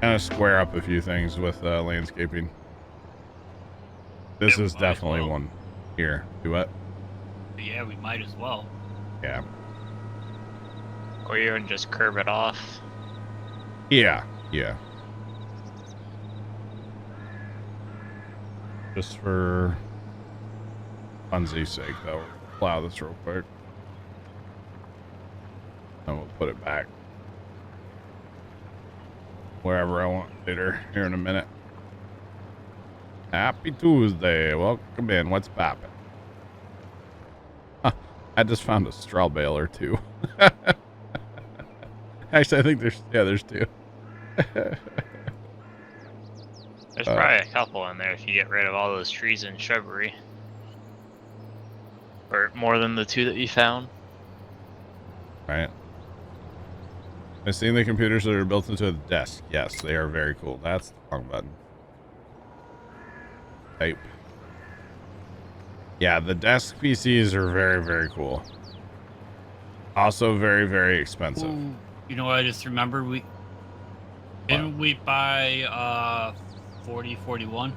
Kind of square up a few things with landscaping. This is definitely one here. Do what? Yeah, we might as well. Yeah. Or even just curve it off. Yeah. Yeah. Just for funsies sake, though. Plow this real quick. And we'll put it back wherever I want later here in a minute. Happy Tuesday. Welcome in. What's poppin'? Huh, I just found a straw baler too. Actually, I think there's two. There's probably a couple in there if you get rid of all those trees and shrubbery. Or more than the two that you found. Right. I've seen the computers that are built into a desk. Yes, they are very cool. That's the wrong button. Type. Yeah, the desk PCs are very, very cool. Also very, very expensive. Ooh, you know what I just remembered? Didn't we buy 4041?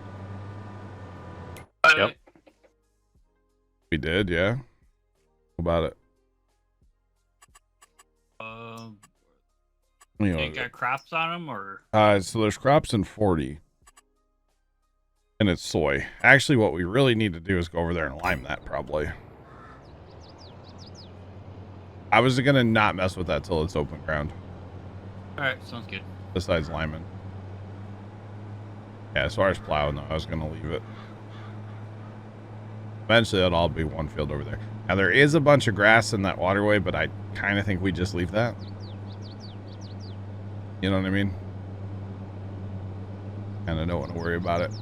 Yep. We did, yeah. What about it? They got crops on them, or? So there's crops in 40. And it's soy. Actually, what we really need to do is go over there and lime that, probably. I was going to not mess with that till it's open ground. Alright, sounds good. Besides liming. Yeah, as far as plowing, though, I was going to leave it. Eventually, that'll all be one field over there. Now, there is a bunch of grass in that waterway, but I kind of think we just leave that. You know what I mean? Kind of don't want to worry about it.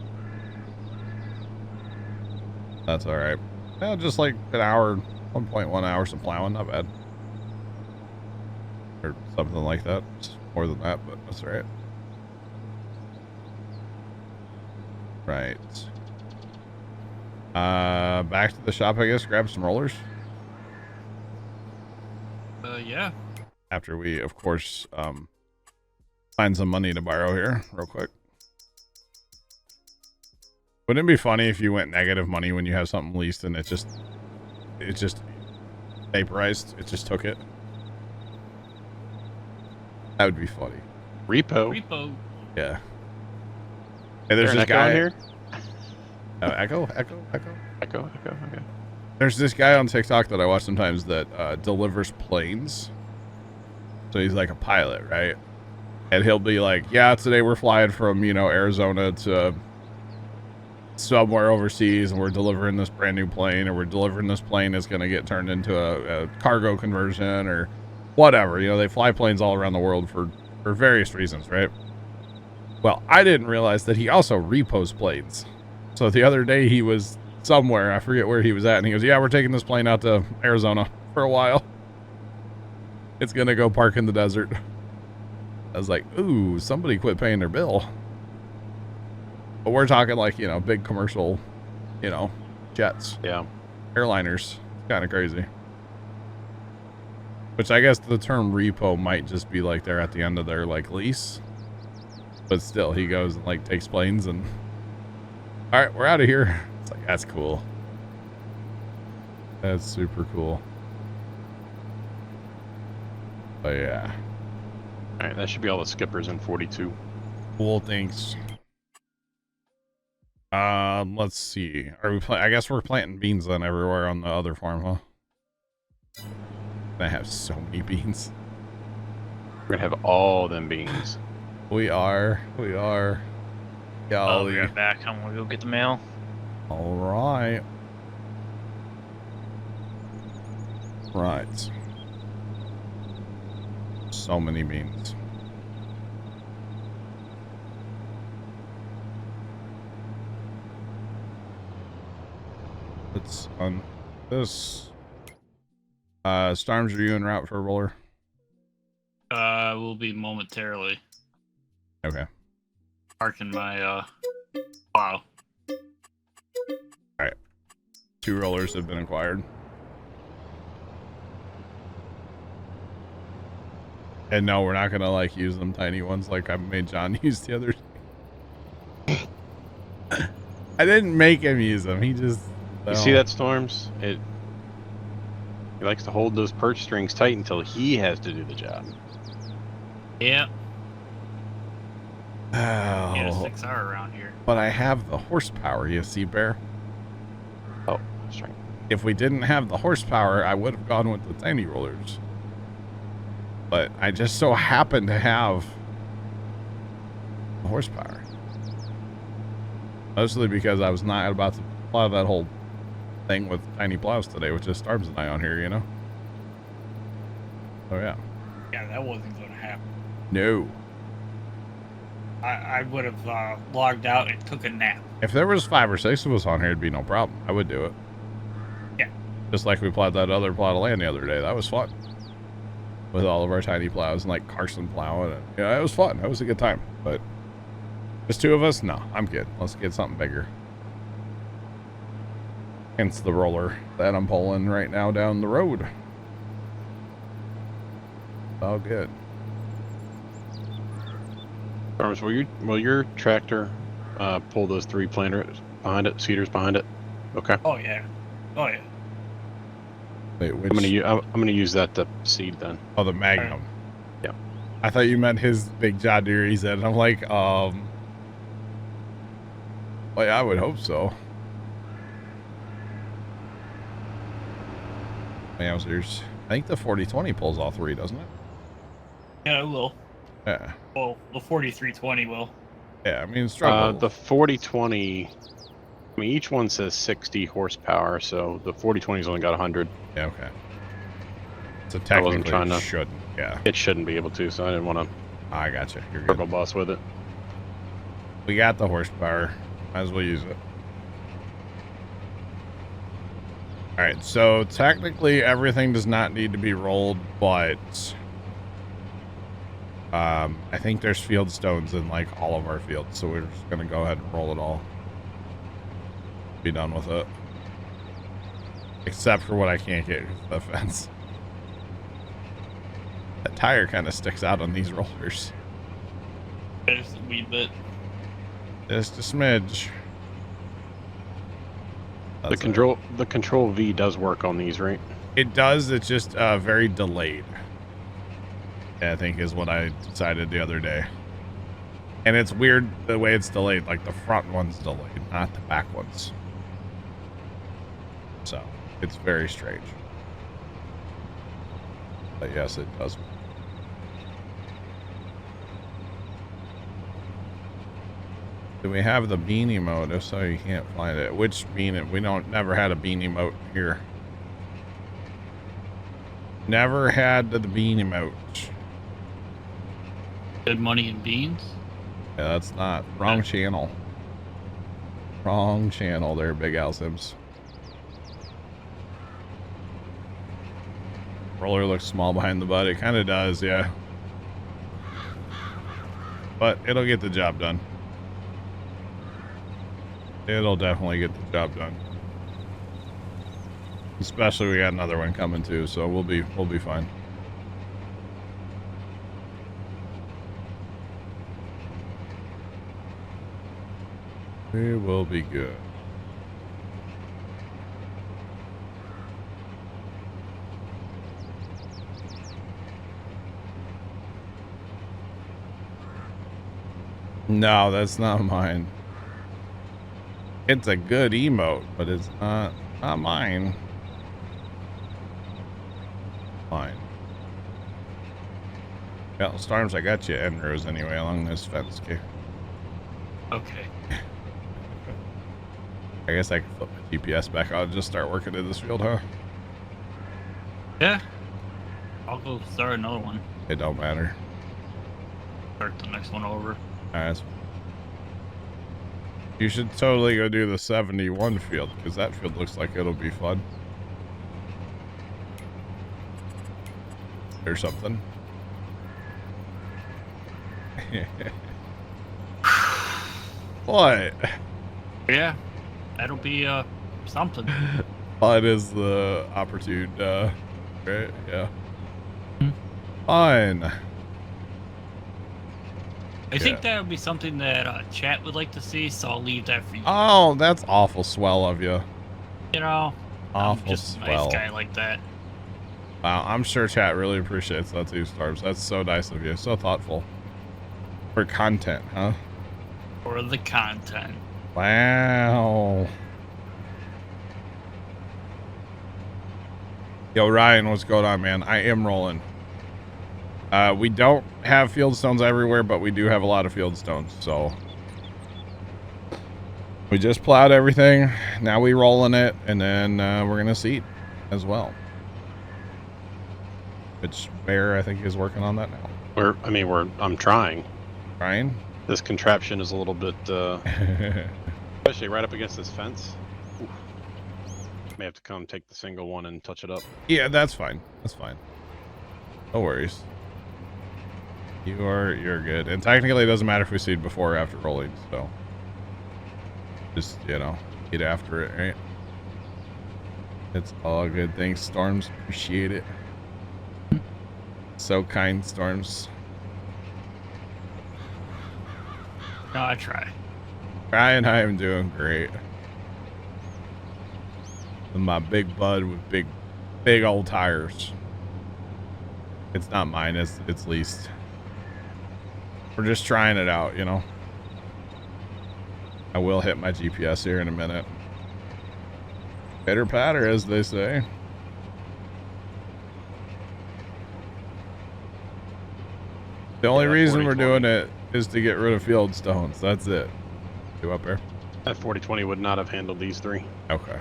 That's all right. Yeah, just like an hour, 1.1 hours of plowing, not bad. Or something like that. It's more than that, but that's all right. Right. Back to the shop, I guess. Grab some rollers. Yeah. After we, of course, find some money to borrow here, real quick. Wouldn't it be funny if you went negative money when you have something leased and it just vaporized? It just took it. That would be funny. Repo. Yeah. Hey, there's this guy here. Echo. Okay. There's this guy on TikTok that I watch sometimes that delivers planes. So he's like a pilot, right? And he'll be like, yeah, today we're flying from, Arizona to somewhere overseas, and we're delivering this brand new plane, or we're delivering this plane that's going to get turned into a cargo conversion or whatever. They fly planes all around the world for various reasons, right? Well, I didn't realize that he also repos planes. So the other day he was somewhere, I forget where he was at, and he goes, yeah, we're taking this plane out to Arizona for a while. It's going to go park in the desert. I was like, ooh, somebody quit paying their bill. But we're talking like, big commercial, jets. Yeah. Airliners. It's kind of crazy. Which I guess the term repo might just be like they're at the end of their lease. But still, he goes and takes planes and, all right, we're out of here. It's like, that's cool. That's super cool. But yeah. All right, that should be all the skippers in 42. Cool, thanks. Let's see. Are we I guess we're planting beans then everywhere on the other farm, huh? I have so many beans. We're gonna have all them beans. We are. Golly. I'll be right back. I'm gonna go get the mail. All right. Right. So many beans. Let's on this. Storms, are you en route for a roller? Will be momentarily. Okay. Parking my plow. Alright. 2 rollers have been acquired. And no, we're not gonna like use them tiny ones like I made John use the other day. I didn't make him use them. He just. You see that, Storms? He likes to hold those perch strings tight until he has to do the job. Yeah. Oh, Get a 6R around here. but I have the horsepower, you see, Bear. Oh, string. If we didn't have the horsepower, I would have gone with the tiny rollers. But I just so happen to have the horsepower. Mostly because I was not about to plow that whole thing with tiny plows today, with just Storms and I on here, you know? Oh, yeah. Yeah, that wasn't going to happen. No. I would have logged out and took a nap. If there was 5 or 6 of us on here, it'd be no problem. I would do it. Yeah. Just like we plowed that other plot of land the other day. That was fun. With all of our tiny plows and like Carson plowing it. Yeah, it was fun. It was a good time. But just 2 of us? No, I'm good. Let's get something bigger. Hence the roller that I'm pulling right now down the road. All good. Storms, will your tractor pull those 3 planters behind it, cedars behind it? Okay. Oh, yeah. Oh, yeah. Wait, which? I'm gonna use that to seed then. Oh, the Magnum. Yeah. I thought you meant his big John Deere he said. And I'm like, well, yeah, I would hope so. Wowzers. I think the 4020 pulls all 3, doesn't it? Yeah, it will. Yeah. Well, the 4320 will. Yeah, I mean, it's struggle. The 4020, I mean, each one says 60 horsepower, so the 4020's only got 100. Yeah, okay. So I technically wasn't trying it to- shouldn't. Yeah, It shouldn't be able to, so I didn't want to I gotcha. You're turbo good. boss with it. We got the horsepower. Might as well use it. All right, so technically everything does not need to be rolled, but I think there's field stones in like all of our fields, so we're just gonna go ahead and roll it all. Be done with it. Except for what I can't get with the fence. That tire kind of sticks out on these rollers. Just a wee bit. Just a smidge. The That's control V does work on these, right? It does. It's just very delayed. I think is what I decided the other day. And it's weird the way it's delayed. Like the front one's delayed, not the back ones. So it's very strange. But yes, it does. Do we have the beanie mode? If so, you can't find it. Which beanie? We never had a beanie mode here. Never had the beanie mode. Good money and beans. Yeah, that's not. Wrong channel. Wrong channel there, Big Al Sims. Roller looks small behind the butt. It kind of does, yeah. But it'll get the job done. It'll definitely get the job done. Especially we got another one coming too, so we'll be fine. We will be good. No, that's not mine. It's a good emote, but it's not mine. Fine. Yeah, Storms, I got you end rows anyway along this fence, okay? Okay. I guess I can flip my GPS back. I'll just start working in this field, huh? Yeah. I'll go start another one. It don't matter. Start the next one over. Alright. You should totally go do the 71 field, because that field looks like it'll be fun. Or something. What? Yeah. That'll be something. Fun is the opportune, right? Yeah. Hmm. Fun. I think that would be something that chat would like to see, so I'll leave that for you. Oh, that's awful swell of you. You know, Awful I'm just a swell. nice guy like that. Wow, I'm sure chat really appreciates that too, Storms. That's so nice of you. So thoughtful. For content, huh? For the content. Wow. Yo, Ryan, what's going on, man? I am rolling. We don't have field stones everywhere, but we do have a lot of field stones, so we just plowed everything. Now we rolling it, and then we're gonna seed as well. Which Bear, I think, is working on that now. I'm trying. Ryan? This contraption is a little bit, especially right up against this fence. Oof. May have to come take the single one and touch it up. Yeah, that's fine. That's fine. No worries. You're good. And technically it doesn't matter if we seed before or after rolling, so just, you know, get after it, right? It's all good. Thanks, Storms. Appreciate it. So kind, Storms. No, I try. Ryan, I am doing great. And my big bud with big old tires. It's not mine, it's leased. We're just trying it out, you know. I will hit my GPS here in a minute. Pitter patter, as they say. The only reason we're doing it is to get rid of field stones. That's it. You up there? That 4020 would not have handled these three. Okay.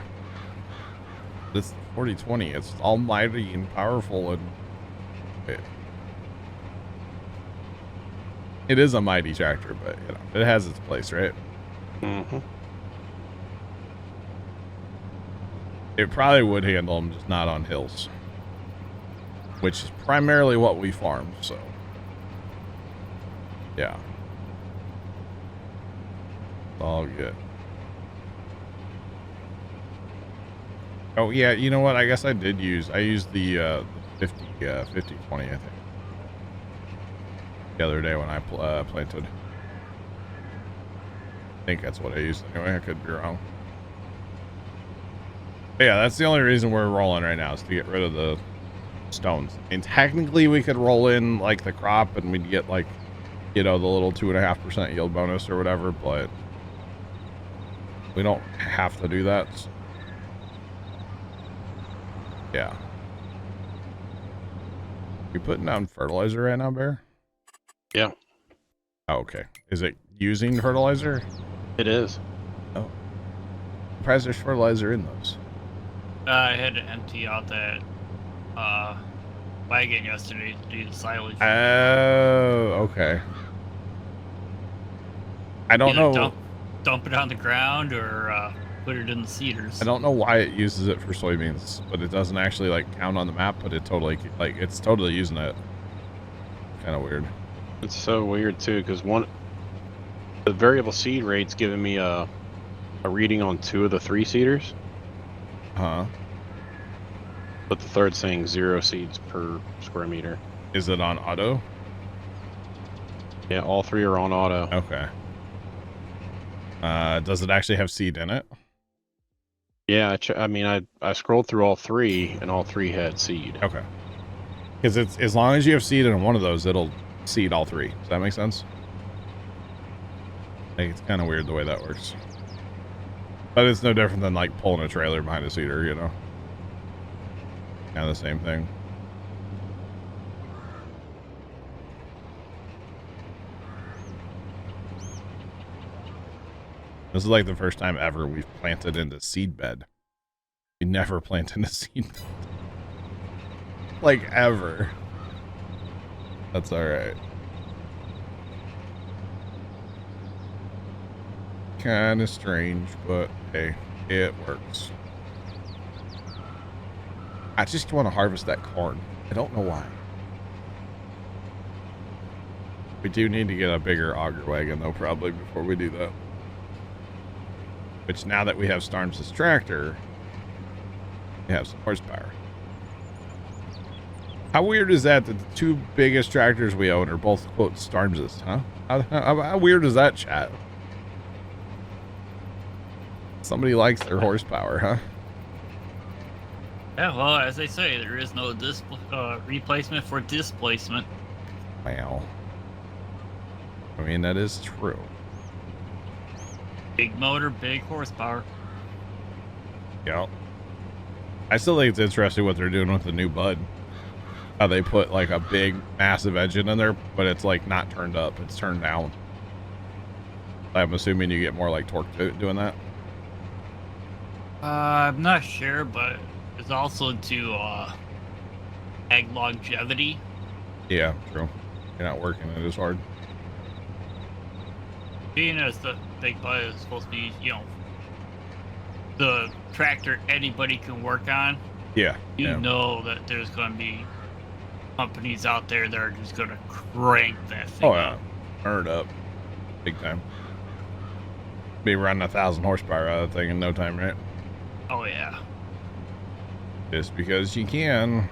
This 4020, it's almighty and powerful, and it is a mighty tractor, but you know, it has its place, right? Mm-hmm. It probably would handle them, just not on hills, which is primarily what we farm, so yeah. All good. Oh yeah, you know what? I guess I used the 50/20, I think, the other day when I planted. I think that's what I used anyway. I could be wrong. But yeah, that's the only reason we're rolling right now, is to get rid of the stones. And technically we could roll in like the crop and we'd get like, you know, the little 2.5% yield bonus or whatever, but we don't have to do that. Yeah. You putting down fertilizer right now, Bear? Yeah. Oh, okay. Is it using fertilizer? It is. Oh. Surprised there's fertilizer in those. I had to empty out that wagon yesterday to do the silage. Oh, okay. I don't know. Dump it on the ground or put it in the seeders. I don't know why it uses it for soybeans, but it doesn't actually like count on the map, but it totally, like, it's totally using it. Kind of weird. It's so weird too, because the variable seed rate's giving me a reading on 2 of the 3 seeders. Huh? But the third saying 0 seeds per square meter. Is it on auto? Yeah, all 3 are on auto. Okay. Does it actually have seed in it? Yeah, I scrolled through all 3, and all 3 had seed. Okay. Because it's, as long as you have seed in one of those, it'll seed all 3. Does that make sense? Like, it's kind of weird the way that works. But it's no different than like pulling a trailer behind a seeder, you know? Kind of the same thing. This is like the first time ever we've planted into seed bed. We never plant into seed bed. Like, ever. That's alright. Kind of strange, but hey, it works. I just want to harvest that corn. I don't know why. We do need to get a bigger auger wagon, though, probably, before we do that. Which, now that we have Starnes' tractor, we have some horsepower. How weird is that the two biggest tractors we own are both, quote, Starms's, huh? How weird is that, chat? Somebody likes their horsepower, huh? Yeah, well, as they say, there is no replacement for displacement. Wow. I mean, that is true. Big motor, big horsepower. Yeah. I still think it's interesting what they're doing with the new Bud. How they put like a big, massive engine in there, but it's like not turned up, it's turned down. I'm assuming you get more like torque doing that. I'm not sure, but it's also to ag longevity. Yeah, true. You're not working it as hard. Being as the big Bud is supposed to be, you know, the tractor anybody can work on. Yeah. You know that there's going to be companies out there that are just going to crank that thing up. Turn it up. Big time. Be running 1,000 horsepower out of that thing in no time, right? Oh, yeah. Just because you can.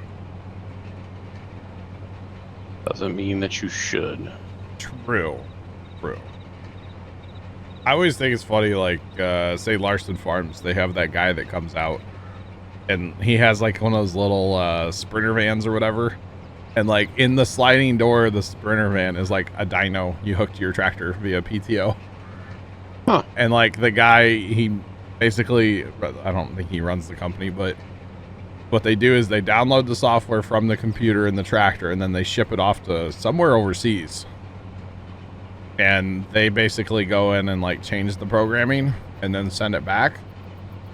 Doesn't mean that you should. True. True. I always think it's funny, like, say Larson Farms, they have that guy that comes out and he has like one of those little Sprinter vans or whatever. And like in the sliding door of the Sprinter van is like a dyno you hook to your tractor via PTO. Huh. And like the guy, he basically, I don't think he runs the company, but what they do is they download the software from the computer in the tractor and then they ship it off to somewhere overseas. And they basically go in and like change the programming and then send it back.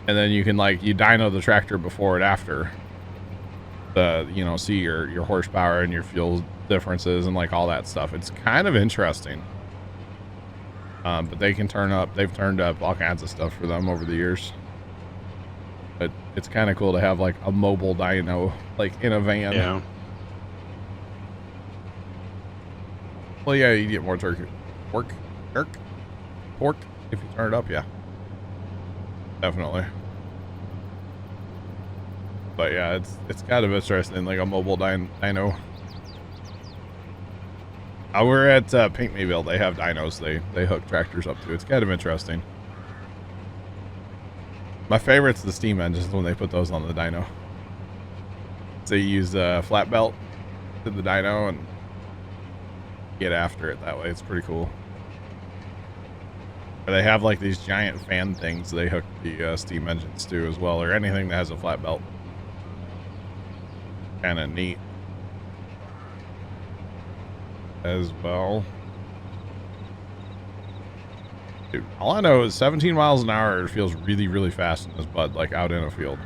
And then you can like, you dyno the tractor before and after. You know, see your horsepower and your fuel differences and like all that stuff. It's kind of interesting. But they can they've turned up all kinds of stuff for them over the years. But it's kind of cool to have like a mobile dyno like in a van. Yeah. Well, yeah, you get more torque if you turn it up, yeah. Definitely. But yeah, it's kind of interesting, like a mobile dyno. We're at Pink Mayville. They have dynos they hook tractors up to. It's kind of interesting. My favorite's the steam engines when they put those on the dyno. So you use a flat belt to the dyno and get after it that way. It's pretty cool. They have like these giant fan things they hook the steam engines to as well, or anything that has a flat belt. Kind of neat as well. Dude, all I know is 17 miles an hour, it feels really, really fast in this Bud, like out in a field.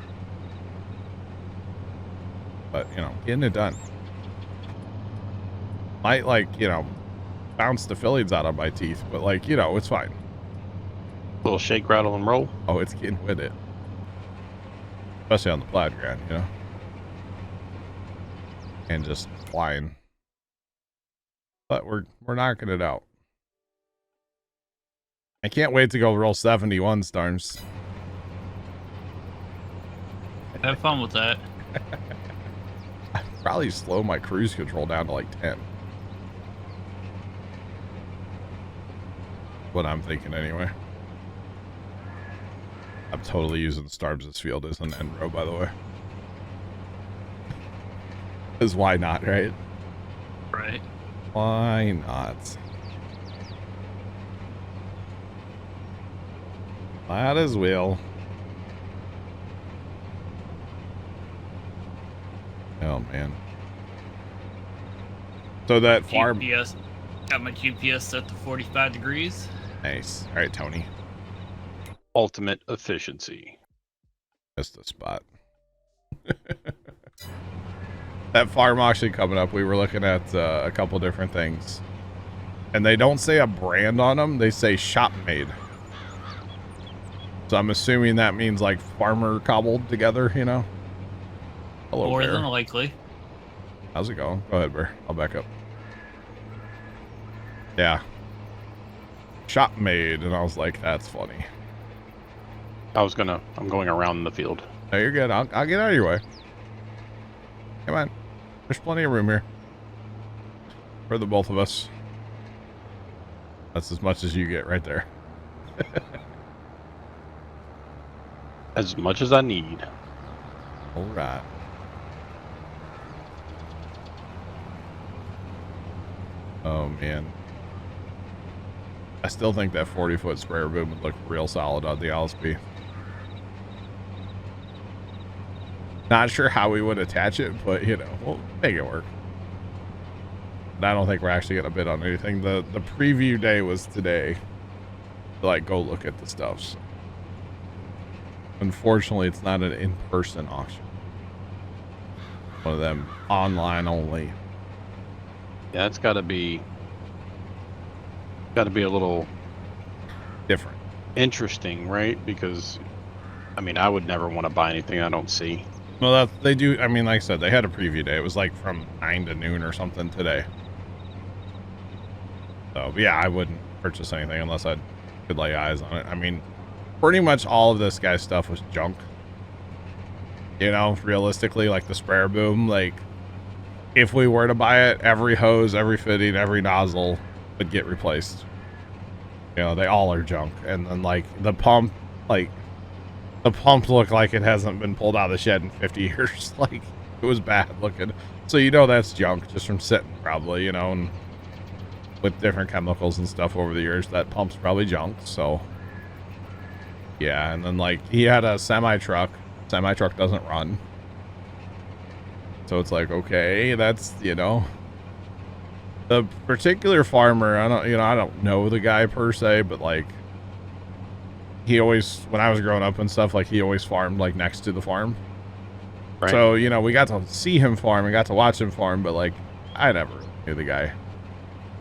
But, you know, getting it done. Might, like, you know, bounce the fillings out of my teeth, but, like, you know, it's fine. Little shake, rattle, and roll. Oh, it's getting with it. Especially on the plowed ground, you know? And just flying. But we're knocking it out. I can't wait to go roll 71 storms. Have fun with that. I'd probably slow my cruise control down to like 10. What I'm thinking anyway. I'm totally using Starms' field as an end row, by the way. Because why not, right? Right. Why not? Might as well. Oh, man. So that farm... GPS. Got my GPS set to 45 degrees. Nice. All right, Tony. Ultimate efficiency. Just a spot. That farm auction coming up, we were looking at a couple different things. And they don't say a brand on them. They say shop made. So I'm assuming that means like farmer cobbled together, you know? Hello, More Bear. than likely. How's it going? Go ahead, Bear. I'll back up. Yeah. Shop made. And I was like, that's funny. I'm going around the field. No, you're good. I'll get out of your way. Come on. There's plenty of room here for the both of us. That's as much as you get right there. As much as I need. All right. Oh man. I still think that 40-foot sprayer boom would look real solid on the LSP. Not sure how we would attach it, but you know, we'll make it work. But I don't think we're actually gonna bid on anything. The preview day was today. To, like, go look at the stuff. So. Unfortunately, it's not an in-person auction. One of them online only. Yeah, it's got to be a little Different. interesting, right? Because, I mean, I would never want to buy anything I don't see. Well, they do. I mean, like I said, they had a preview day. It was like from 9 to noon or something today. So, yeah, I wouldn't purchase anything unless I could lay eyes on it. I mean, pretty much all of this guy's stuff was junk. You know, realistically, like the sprayer boom, like, if we were to buy it, every hose, every fitting, every nozzle would get replaced. You know, they all are junk. And then, like, the pump, like, the pump looked like it hasn't been pulled out of the shed in 50 years. Like, it was bad looking. So, you know, that's junk just from sitting, probably, you know, and with different chemicals and stuff over the years, that pump's probably junk. So, yeah. And then, like, he had a semi-truck. Semi-truck doesn't run. So it's like, okay, that's, you know, the particular farmer, I don't know the guy per se, but like, he always, when I was growing up and stuff, like, he always farmed like next to the farm. Right. So, you know, we got to see him farm and got to watch him farm, but like, I never knew the guy.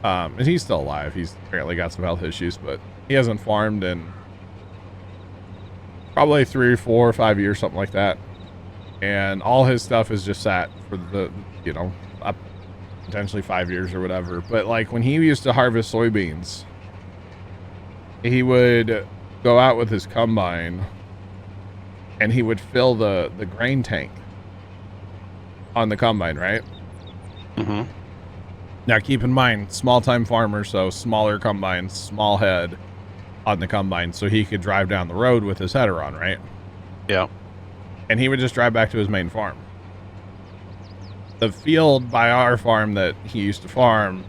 And he's still alive. He's apparently got some health issues, but he hasn't farmed in probably 3, 4, 5 years, something like that. And all his stuff is just sat for the, you know, up potentially 5 years or whatever. But like, when he used to harvest soybeans, he would go out with his combine and he would fill the grain tank on the combine, right? Mm-hmm. Now keep in mind, small time farmer, so smaller combines, small head on the combine, so he could drive down the road with his header on, right? Yeah. And he would just drive back to his main farm. The field by our farm that he used to farm,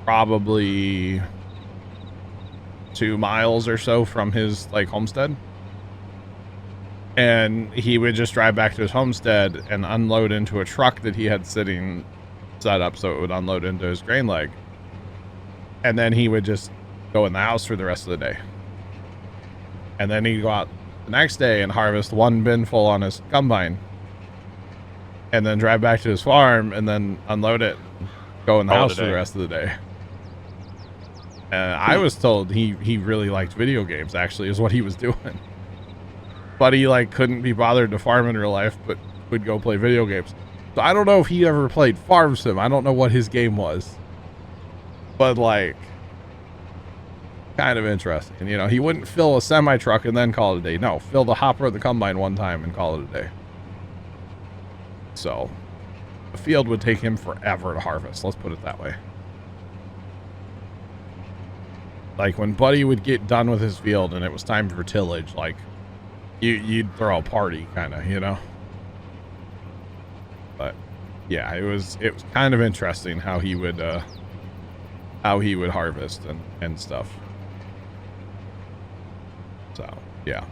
probably 2 miles or so from his like homestead. And he would just drive back to his homestead and unload into a truck that he had sitting set up so it would unload into his grain leg. And then he would just go in the house for the rest of the day. And then he'd go out the next day and harvest 1 bin full on his combine. And then drive back to his farm and then unload it, go in the house for the rest of the day. I was told he really liked video games, actually, is what he was doing. But he like couldn't be bothered to farm in real life, but would go play video games. So I don't know if he ever played Farm Sim. I don't know what his game was. But like, kind of interesting. You know, he wouldn't fill a semi-truck and then call it a day. No, fill the hopper of the combine one time and call it a day. So the field would take him forever to harvest. Let's put it that way. Like when Buddy would get done with his field and it was time for tillage, like you'd throw a party, kind of, you know. But yeah, it was kind of interesting how he would harvest and stuff. So yeah.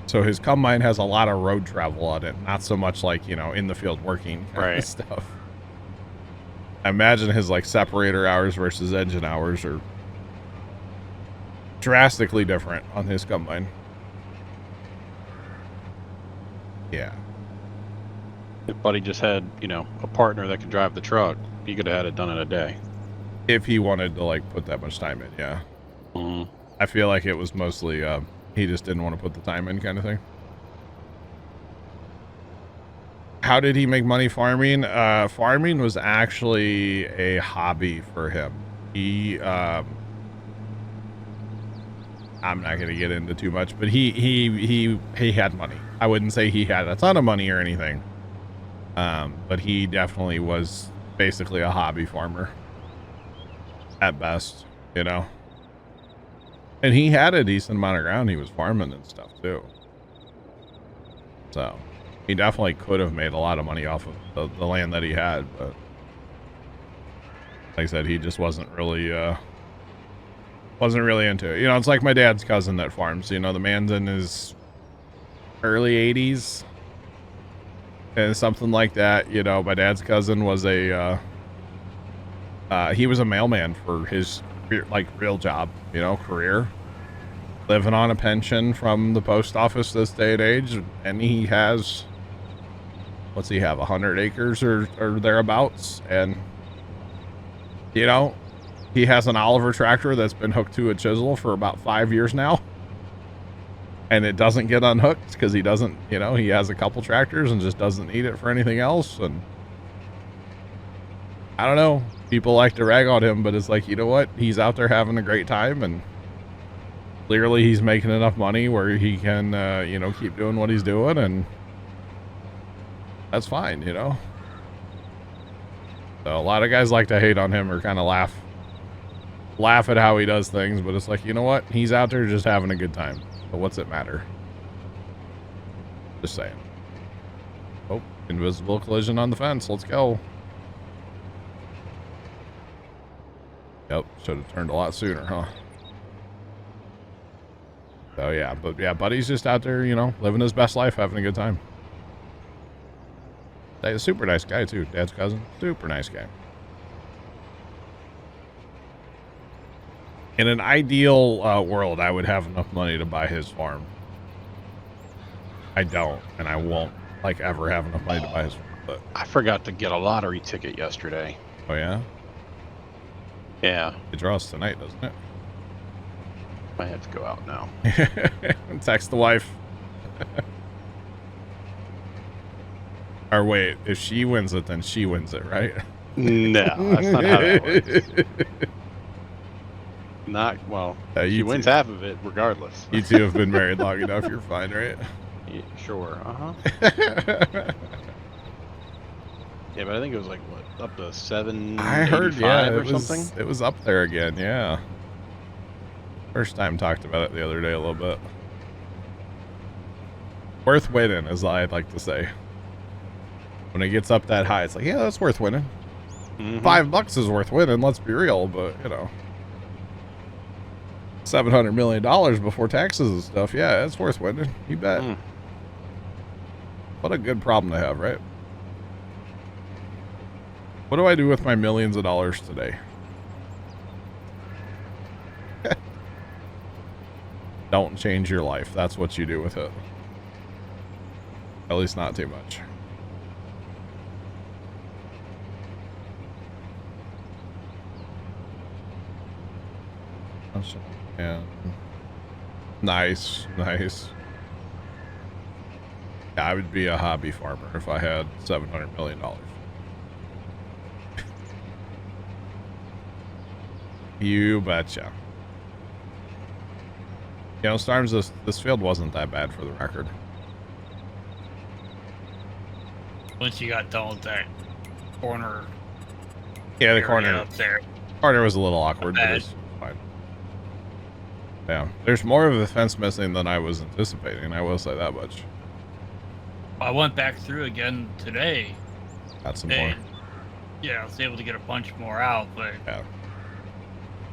So his combine has a lot of road travel on it, not so much like, you know, in the field working kind of stuff. I imagine his like separator hours versus engine hours are drastically different on his combine. Yeah. If Buddy just had, you know, a partner that could drive the truck, he could have had it done in a day. If he wanted to like put that much time in, yeah. Mm-hmm. I feel like it was mostly he just didn't want to put the time in, kind of thing. How did he make money farming? Farming was actually a hobby for him. He, I I'm not going to get into too much, but he had money. I wouldn't say he had a ton of money or anything. But he definitely was basically a hobby farmer at best, you know. And he had a decent amount of ground he was farming and stuff too. So he definitely could have made a lot of money off of the land that he had, but like I said, he just wasn't really into it. You know, it's like my dad's cousin that farms. You know, the man's in his early 80s and something like that. You know, my dad's cousin was he was a mailman for his real job, you know, career, living on a pension from the post office this day and age. And he has, what's he have, 100 acres or thereabouts. And, you know, he has an Oliver tractor that's been hooked to a chisel for about 5 years now. And it doesn't get unhooked because he doesn't, you know, he has a couple tractors and just doesn't need it for anything else. And I don't know. People like to rag on him, but it's like, you know what? He's out there having a great time, and clearly he's making enough money where he can, you know, keep doing what he's doing, and that's fine, you know? So a lot of guys like to hate on him or kind of laugh at how he does things, but it's like, you know what? He's out there just having a good time. So what's it matter? Just saying. Oh, invisible collision on the fence. Let's go. Yep, should have turned a lot sooner, huh? So yeah, but yeah, buddy's just out there, you know, living his best life, having a good time. He's a super nice guy too, dad's cousin, super nice guy. In an ideal world, I would have enough money to buy his farm. I don't, and I won't, like, ever have enough money to buy his farm. But I forgot to get a lottery ticket yesterday. Oh yeah? Yeah. It draws tonight, doesn't it? I have to go out now. Text the wife. Or wait, if she wins it, then she wins it, right? No, that's not how that works. Not, well, she wins half of it regardless. You two have been married long enough, you're fine, right? Yeah, sure, Yeah, but I think it was like, what, up to 785 I heard, yeah, or something? It was up there again, yeah. First time talked about it the other day a little bit. Worth winning, as I'd like to say. When it gets up that high, it's like, yeah, that's worth winning. $5 is worth winning, let's be real, but, you know. $700 million before taxes and stuff, yeah, it's worth winning. You bet. What a good problem to have, right? What do I do with my millions of dollars today? Don't change your life. That's what you do with it. At least not too much. Yeah. Nice, nice. Yeah, I would be a hobby farmer if I had $700 million. You betcha. You know, Storms, this field wasn't that bad for the record. Once you got done with that corner. Yeah, the corner up there. Corner was a little awkward, but it's fine. Yeah, there's more of the fence missing than I was anticipating. I will say that much. I went back through again today. Got some more. Yeah, I was able to get a bunch more out, but yeah.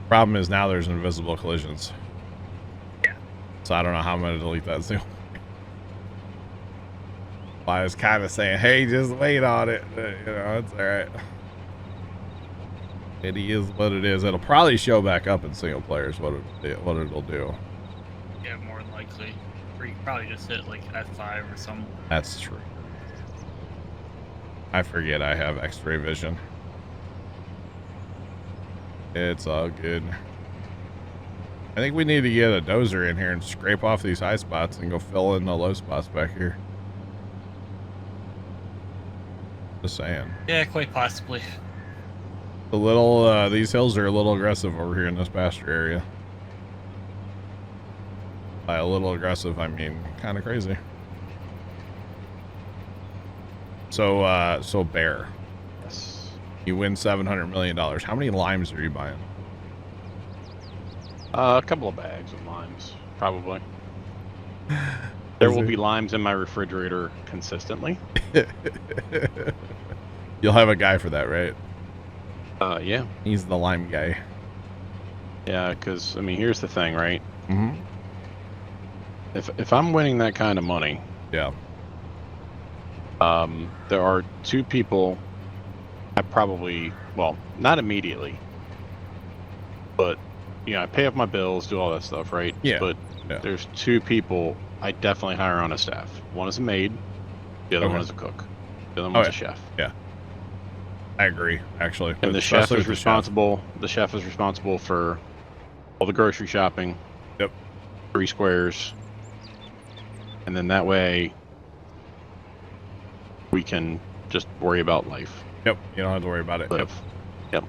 Problem is now there's invisible collisions. Yeah. So I don't know how I'm gonna delete that soon. I was kind of saying, hey, just wait on it. You know, it's all right. It is what it is. It'll probably show back up in single players. What it'll do. Yeah, more than likely. Or you probably just hit like F5 or something. That's true. I forget I have X-ray vision. It's all good. I think we need to get a dozer in here and scrape off these high spots and go fill in the low spots back here. Just saying. Yeah, quite possibly. The little, these hills are a little aggressive over here in this pasture area. By a little aggressive, I mean kind of crazy. So, so Bear, Yes. you win $700 million. How many limes are you buying? A couple of bags of limes, probably. There will be limes in my refrigerator consistently. You'll have a guy for that, right? Yeah. He's the lime guy. Yeah, because, I mean, here's the thing, right? Mm-hmm. If I'm winning that kind of money, Yeah. there are two people I probably, well, not immediately, but, you know, I pay off my bills, do all that stuff, right? Yeah. But Yeah. there's two people I definitely hire on a staff. One is a maid, the other Okay. one is a cook. The other Oh, one's yeah. a chef. I agree, actually. And the chef Especially is with the chef. responsible. The chef is responsible for all the grocery shopping. Yep. 3 squares. And then that way we can just worry about life. Yep. You don't have to worry about it. Yep. Live. Yep.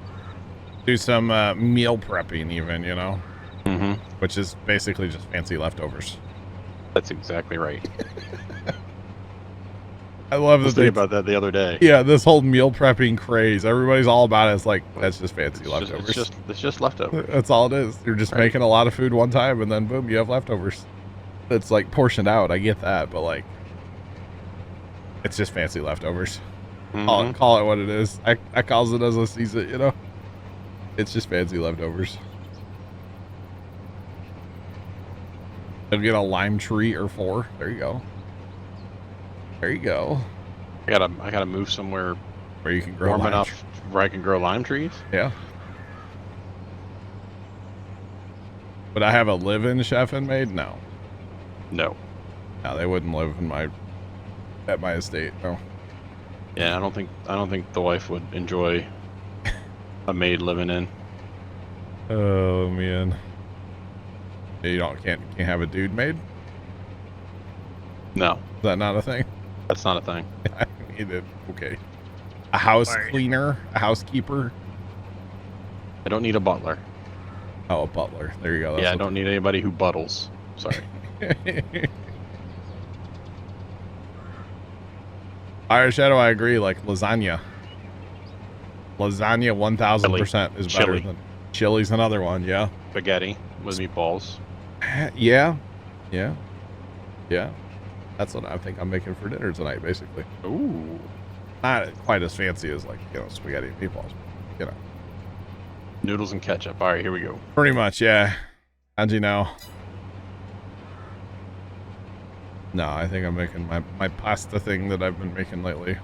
Do some meal prepping, even, you know, Mm-hmm. which is basically just fancy leftovers. That's exactly right. I love I was that thinking they. about that the other day. Yeah, this whole meal prepping craze. Everybody's all about it. It's like that's just fancy leftovers. It's just leftovers. That's all it is. You're just Right. making a lot of food one time, and then boom, you have leftovers. It's like portioned out. I get that, but like, it's just fancy leftovers. Mhm. Call it what it is. I calls it as I sees it. You know, it's just fancy leftovers. You'll get a lime tree or 4. There you go. There you go. I gotta move somewhere Where you can grow warm lime enough where I can grow lime trees. Yeah. Would I have a live-in chef and maid? No. No. No, they wouldn't live in at my estate. No. Yeah, I don't think the wife would enjoy a maid living in. Oh man. You can't have a dude maid? No, Is that not a thing? that's not a thing. I need it. Okay. A house Right. cleaner, a housekeeper. I don't need a butler. Oh, a butler. There you go. Yeah, I don't need anybody who buttles. Sorry. Irish Shadow, I agree. Like lasagna. Lasagna 1000% is better Chili. than chili's another one. Yeah. Spaghetti with meatballs. Yeah. Yeah. Yeah. That's what I think I'm making for dinner tonight, basically. Ooh. Not quite as fancy as like, spaghetti and meatballs. You know. Noodles and ketchup. All right, here we go. Pretty much, yeah. How'd you know? No, I think I'm making my pasta thing that I've been making lately.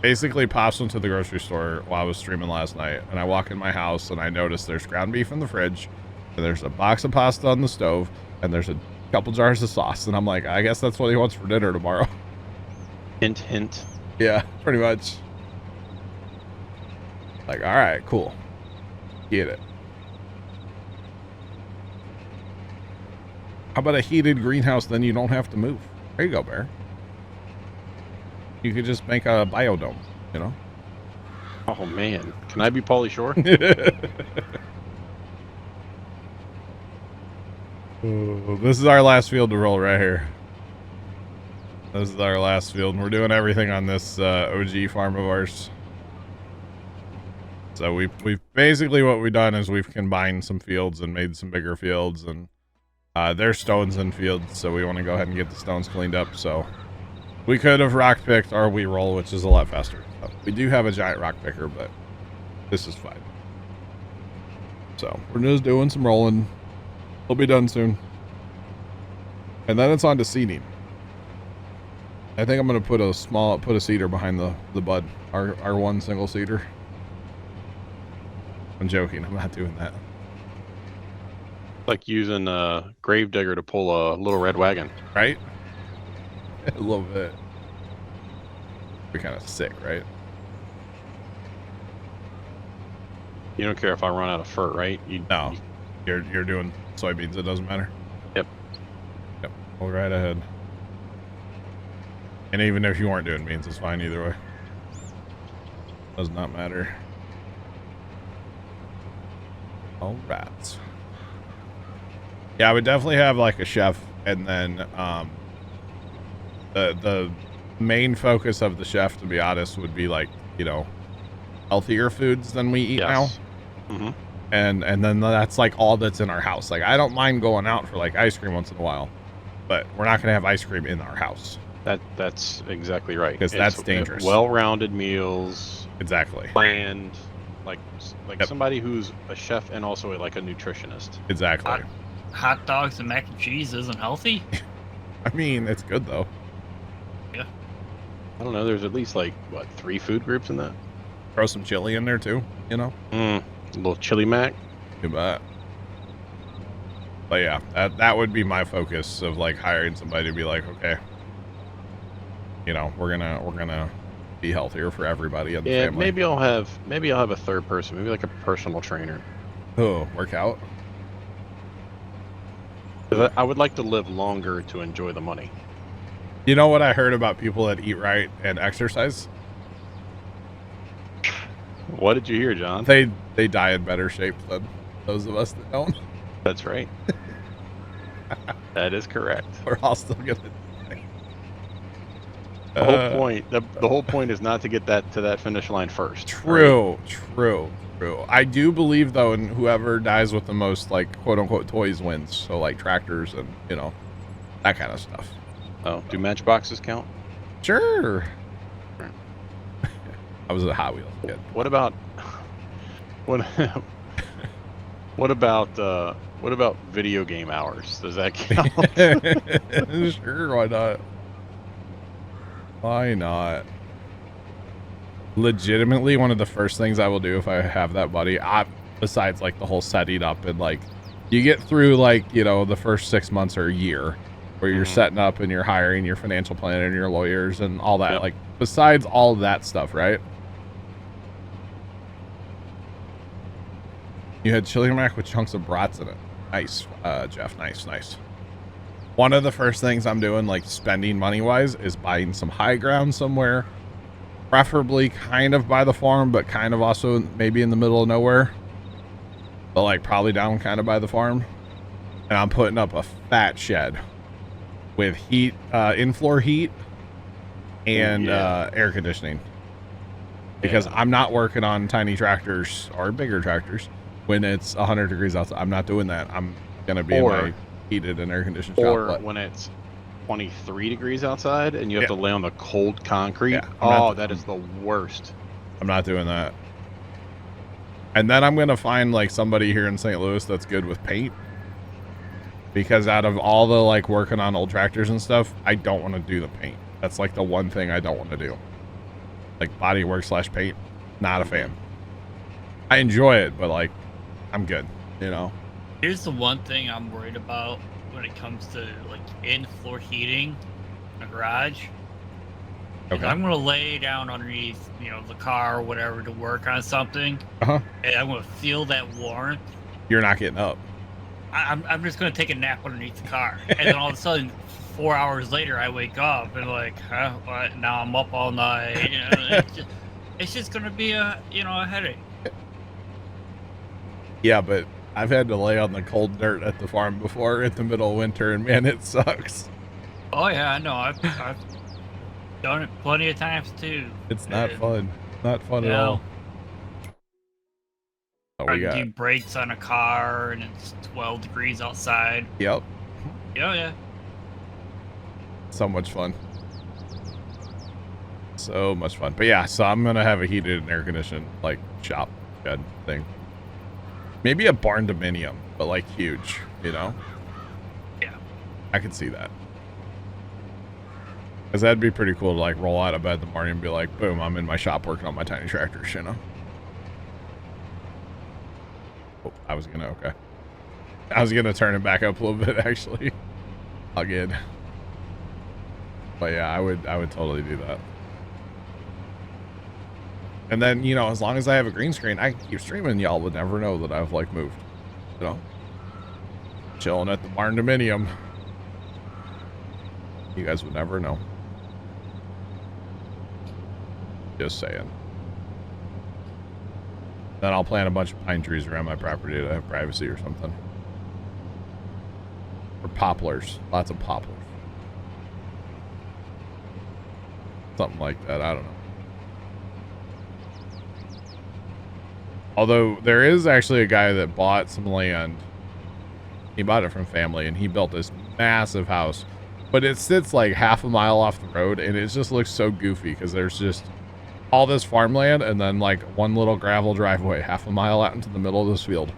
Basically, Pops went to the grocery store while I was streaming last night, and I walk in my house and I notice there's ground beef in the fridge, and there's a box of pasta on the stove, and there's a couple jars of sauce, and I'm like, I guess that's what he wants for dinner tomorrow. Hint, hint. Yeah, pretty much. Like, all right, cool. Get it. How about a heated greenhouse? Then you don't have to move. There you go, Bear. You could just make a biodome, you know? Oh man, can I be Pauly Shore? Oh, this is our last field to roll right here. This is our last field, and we're doing everything on this OG farm of ours. So we've basically what we've done is we've combined some fields and made some bigger fields, and there's stones in fields, so we want to go ahead and get the stones cleaned up. So we could have rock picked our wheat roll, which is a lot faster. So we do have a giant rock picker, but this is fine. So we're just doing some rolling. We'll be done soon. And then it's on to seeding. I think I'm gonna put a seeder behind the bud. Our one single seeder. I'm joking, I'm not doing that. Like using a gravedigger to pull a little red wagon. Right? A little bit. Be kind of sick, right? You don't care if I run out of fur, right? No. You're doing soybeans, it doesn't matter. Yep. Yep. Go right ahead. And even if you weren't doing beans, it's fine either way. Does not matter. All right. Yeah, I would definitely have like a chef, and then the main focus of the chef, to be honest, would be like, you know, healthier foods than we eat now. Mm-hmm. And then that's like all that's in our house. Like, I don't mind going out for like ice cream once in a while, but we're not gonna have ice cream in our house. That's exactly right. Because that's dangerous. Well-rounded meals. Exactly. Planned, like Yep. somebody who's a chef and also like a nutritionist. Exactly. Hot dogs and mac and cheese isn't healthy. I mean, it's good though. Yeah. I don't know. There's at least like what 3 food groups in that. Throw some chili in there too, you know? A little chili mac. You bet. But yeah, that would be my focus of like hiring somebody to be like, okay, you know, we're gonna be healthier for everybody in the family. Maybe I'll have a third person, maybe like a personal trainer. Oh, work out. 'Cause I would like to live longer to enjoy the money. You know what I heard about people that eat right and exercise? What did you hear, John? They die in better shape than those of us that don't. That's right. That is correct. We're all still gonna die. The whole point is not to get to that finish line first. True. I do believe though, in whoever dies with the most like quote unquote toys wins. So like tractors and, you know, that kind of stuff. Oh, do matchboxes count? Sure. I was a Hot Wheels kid. What about video game hours? Does that count? Sure, why not? Why not? Legitimately, one of the first things I will do if I have that money, besides like the whole setting up and like, you get through like, you know, the first 6 months or a year where you're setting up and you're hiring your financial planner and your lawyers and all that. Yep. Like, besides all of that stuff, right? You had chili mac with chunks of brats in it. Nice, Jeff. Nice. One of the first things I'm doing, like spending money wise, is buying some high ground somewhere, preferably kind of by the farm, but kind of also maybe in the middle of nowhere, but like probably down kind of by the farm. And I'm putting up a fat shed with heat, in-floor heat and air conditioning, because I'm not working on tiny tractors or bigger tractors when it's 100 degrees outside. I'm not doing that. I'm gonna be in my heated and air conditioned shop. Or when it's 23 degrees outside and you have to lay on the cold concrete. Yeah, that is the worst. I'm not doing that. And then I'm gonna find like somebody here in St. Louis that's good with paint, because out of all the like working on old tractors and stuff, I don't want to do the paint. That's like the one thing I don't want to do. Like body work / paint, not a fan. I enjoy it, but like, I'm good, you know? Here's the one thing I'm worried about when it comes to like in-floor heating in a garage. Okay. I'm gonna lay down underneath, you know, the car or whatever to work on something, and I'm gonna feel that warmth. You're not getting up. I'm just gonna take a nap underneath the car, and then all of a sudden, 4 hours later, I wake up and like, huh? What? Now I'm up all night. You know, it's just gonna be a headache. Yeah, but I've had to lay on the cold dirt at the farm before in the middle of winter, and man, it sucks. Oh yeah, I know. I've done it plenty of times too. It's not fun. Not fun at all. Oh, we got do brakes on a car and it's 12 degrees outside. Yep. Yeah. So much fun. So much fun. But yeah, so I'm gonna have a heated and air conditioned like shop shed thing. Maybe a barn dominium, but like huge, you know? Yeah. I could see that. Because that'd be pretty cool to like roll out of bed in the morning and be like, boom, I'm in my shop working on my tiny tractors, you know? Oh, I was gonna turn it back up a little bit actually. Again. But yeah, I would totally do that. And then, you know, as long as I have a green screen, I can keep streaming. Y'all would never know that I've like moved, you know, chilling at the barn dominium. You guys would never know. Just saying. Then I'll plant a bunch of pine trees around my property to have privacy or something. poplars. Lots of poplars. Something like that. I don't know. Although there is actually a guy that bought some land. He bought it from family and he built this massive house. But it sits like half a mile off the road and it just looks so goofy because there's just all this farmland and then like one little gravel driveway half a mile out into the middle of this field.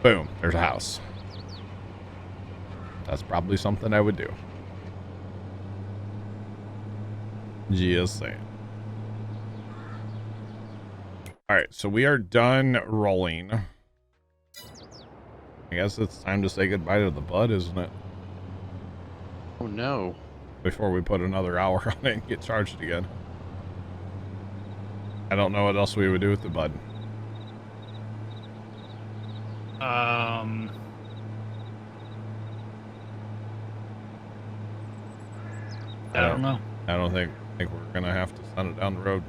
Boom, there's a house. That's probably something I would do. Just saying. All right, so we are done rolling. I guess it's time to say goodbye to the bud, isn't it? Oh no. Before we put another hour on it and get charged again. I don't know what else we would do with the bud. I don't know. I don't think we're gonna have to send it down the road.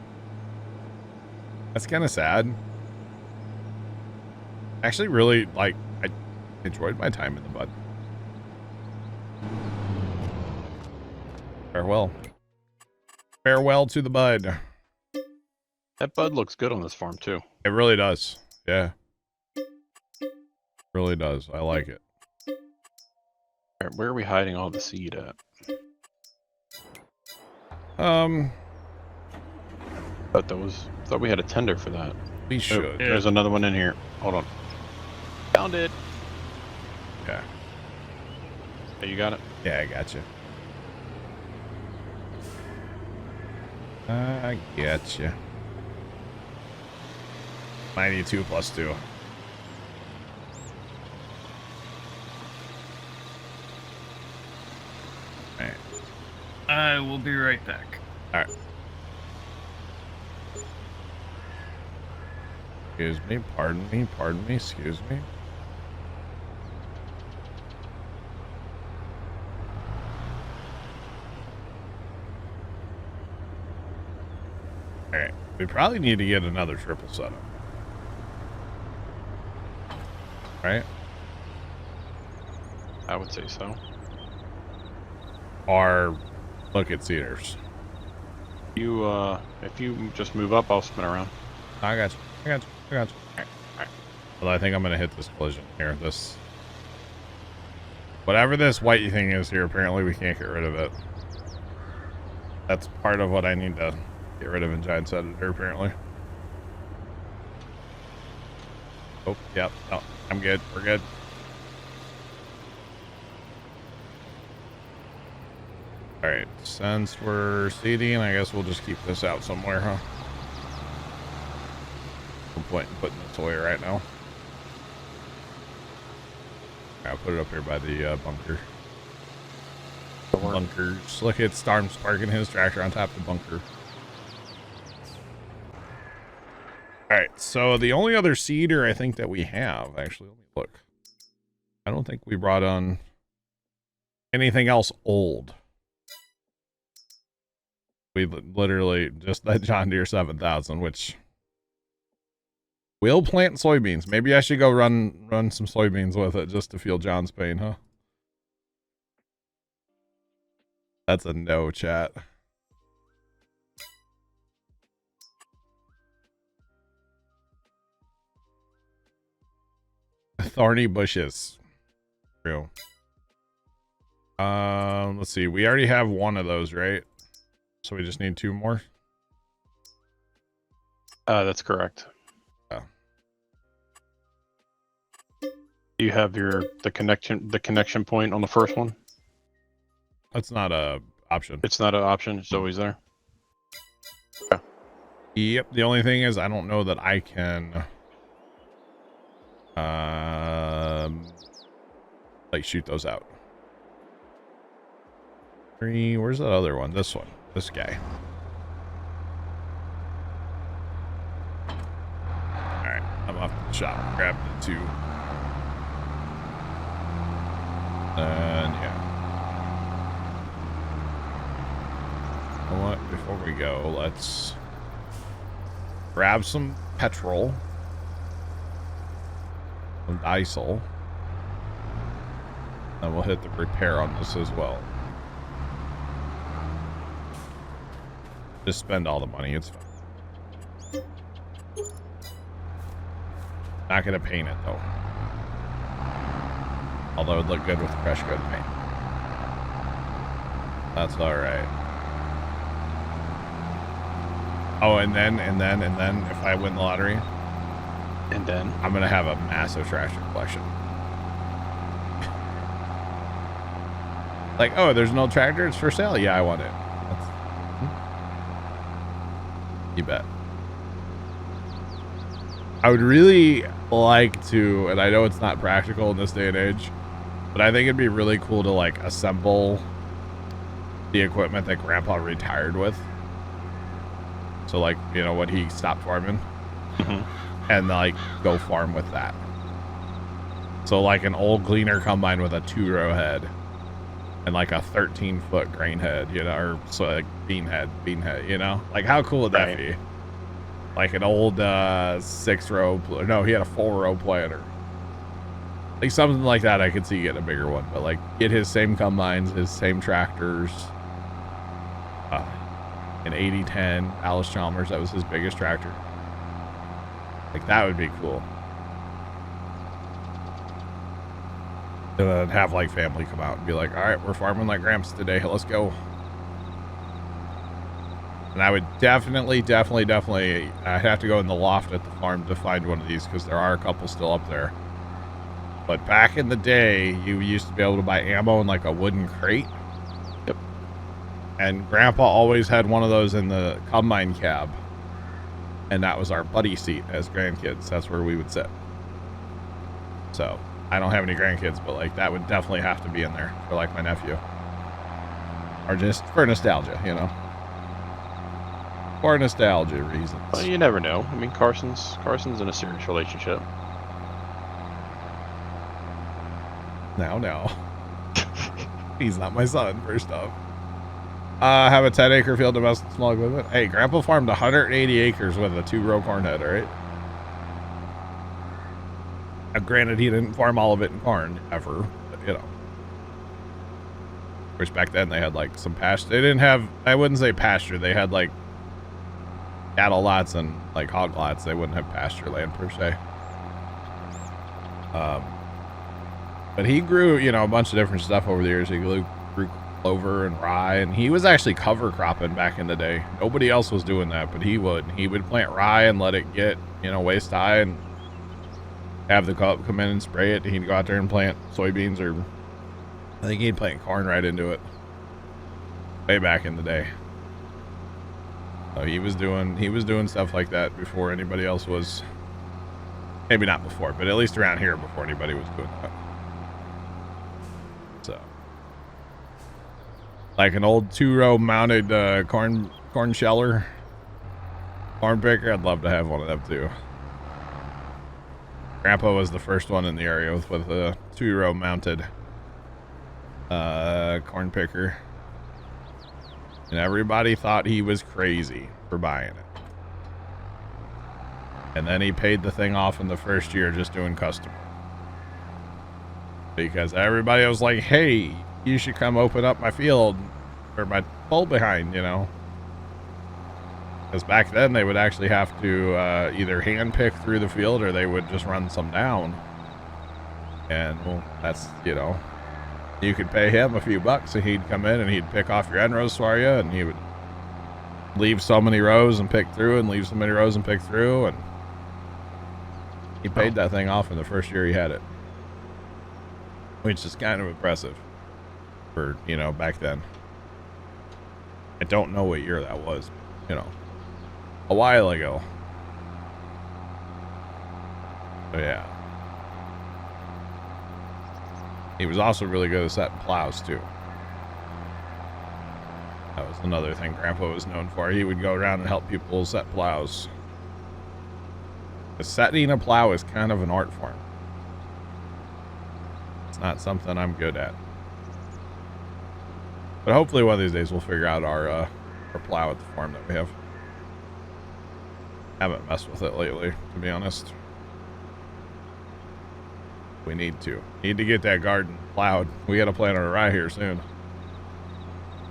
That's kind of sad. Actually, really, like, I enjoyed my time in the bud. Farewell. Farewell to the bud. That bud looks good on this farm too. It really does. Yeah. Really does. I like it. Alright, where are we hiding all the seed at? Thought we had a tender for that. We should. Oh, there's another one in here. Hold on. Found it. Yeah. Hey, you got it? Yeah, I got you. I get you. 92 plus 2. Alright. I will be right back. Alright. Excuse me, pardon me, excuse me. Alright, we probably need to get another triple setup. Right? I would say so. Or look at cedars. You, if you just move up, I'll spin around. I got you. Alright. Well, I think I'm gonna hit this collision here. This, whatever this white thing is here, apparently we can't get rid of it. That's part of what I need to get rid of in Giant's Editor, apparently. Oh, yep. No, I'm good. We're good. Alright, since we're seeding, I guess we'll just keep this out somewhere, huh? No point in putting this away right now. I'll put it up here by the bunker. Bunkers. Look at Storm's parking his tractor on top of the bunker. Alright, so the only other seeder I think that we have, actually, let me look. I don't think we brought on anything else old. We literally just that John Deere 7000, which will plant soybeans. Maybe I should go run some soybeans with it just to feel John's pain, huh? That's a no, chat. Thorny bushes. True. Let's see. We already have one of those, right? So we just need 2 more. That's correct. Oh. You have the connection point on the first one? That's not a option. It's not an option, it's always there. Okay. Yep, the only thing is I don't know that I can like shoot those out. 3, where's that other one? This one. This guy. Alright, I'm off to the shop. Grab the 2. And yeah. You know what? Before we go, let's grab some petrol. Some diesel. And we'll hit the repair on this as well. Just spend all the money, it's fine. Not gonna paint it though. Although it would look good with fresh good paint. That's alright. Oh, and then if I win the lottery, And then I'm gonna have a massive tractor collection. Like, oh, there's an old tractor, it's for sale. Yeah, I want it. You bet. I would really like to, and I know it's not practical in this day and age, but I think it'd be really cool to like assemble the equipment that Grandpa retired with. So like, you know, when he stopped farming, and like go farm with that. So like an old gleaner combine with a 2-row head and like a 13-foot grain head, you know, or so like bean head, you know, like how cool would that be? Like an old 6-row, no, he had a 4-row planter. Like something like that, I could see getting a bigger one, but like get his same combines, his same tractors. An 8010 Alice Chalmers, that was his biggest tractor. Like that would be cool. And then have like family come out and be like, all right, we're farming like Gramps today. Let's go. And I would definitely, I have to go in the loft at the farm to find one of these because there are a couple still up there. But back in the day, you used to be able to buy ammo in like a wooden crate. Yep. And Grandpa always had one of those in the combine cab. And that was our buddy seat as grandkids. That's where we would sit. So I don't have any grandkids, but like that would definitely have to be in there for like my nephew. Or just for nostalgia, you know. For nostalgia reasons. Well, you never know. I mean, Carson's in a serious relationship. No. He's not my son, first off. Have a 10-acre field domestic small equipment. Hey, Grandpa farmed 180 acres with a 2-row corn head, all right? Now, granted, he didn't farm all of it in corn, ever, but, you know. Of course, back then, they had, like, some pasture. They didn't have, I wouldn't say pasture. They had, like, cattle lots and, like, hog lots. They wouldn't have pasture land, per se. But he grew, you know, a bunch of different stuff over the years. He grew clover and rye, and he was actually cover cropping back in the day. Nobody else was doing that, but he would plant rye and let it get, you know, waist high and have the co-op come in and spray it. He'd go out there and plant soybeans, or I think he'd plant corn right into it way back in the day. So he was doing stuff like that before anybody else was. Maybe not before, but at least around here before anybody was doing that. So like an old 2-row mounted corn sheller, corn picker. I'd love to have one of them too. Grandpa was the first one in the area with a 2-row mounted corn picker, and everybody thought he was crazy for buying it. And then he paid the thing off in the first year just doing custom, because everybody was like, hey, you should come open up my field or my pull behind, you know. Because back then they would actually have to either hand pick through the field or they would just run some down. And well, that's, you know, you could pay him a few bucks and he'd come in and he'd pick off your end rows for you, and he would leave so many rows and pick through and leave so many rows and pick through, and he paid that thing off in the first year he had it. Which is kind of impressive for, you know, back then. I don't know what year that was, you know, a while ago. So yeah. He was also really good at setting plows too. That was another thing Grandpa was known for. He would go around and help people set plows. Setting a plow is kind of an art form. It's not something I'm good at. But hopefully one of these days we'll figure out our plow at the farm that we have. Haven't messed with it lately, to be honest. We need to get that garden plowed. We got to plan on a ride here soon,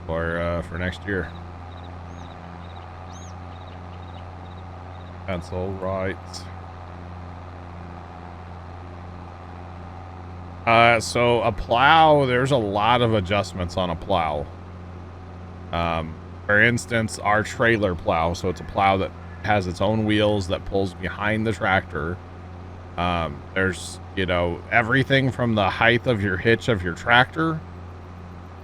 for next year. That's all right. So a plow, there's a lot of adjustments on a plow. For instance, our trailer plow, so it's a plow that has its own wheels that pulls behind the tractor. There's, you know, everything from the height of your hitch of your tractor.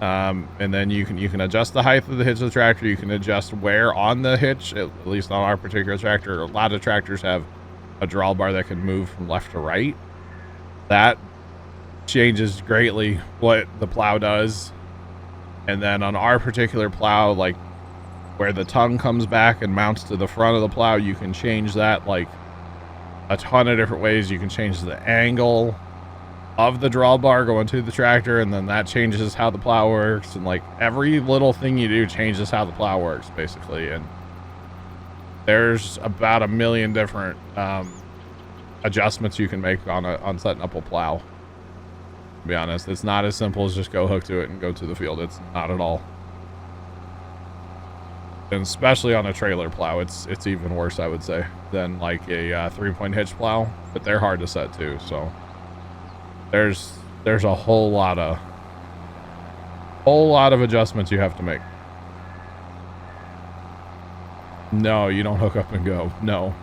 And then you can adjust the height of the hitch of the tractor. You can adjust where on the hitch, at least on our particular tractor. A lot of tractors have a drawbar that can move from left to right. That changes greatly what the plow does. And then on our particular plow, like where the tongue comes back and mounts to the front of the plow, you can change that like a ton of different ways. You can change the angle of the drawbar going to the tractor, and then that changes how the plow works. And like every little thing you do changes how the plow works, basically. And there's about a million different adjustments you can make on setting up a plow. To be honest, it's not as simple as just go hook to it and go to the field. It's not at all. And especially on a trailer plow, it's even worse, I would say, than like a 3-point hitch plow. But they're hard to set too, so there's a whole lot of adjustments you have to make. No, you don't hook up and go. No.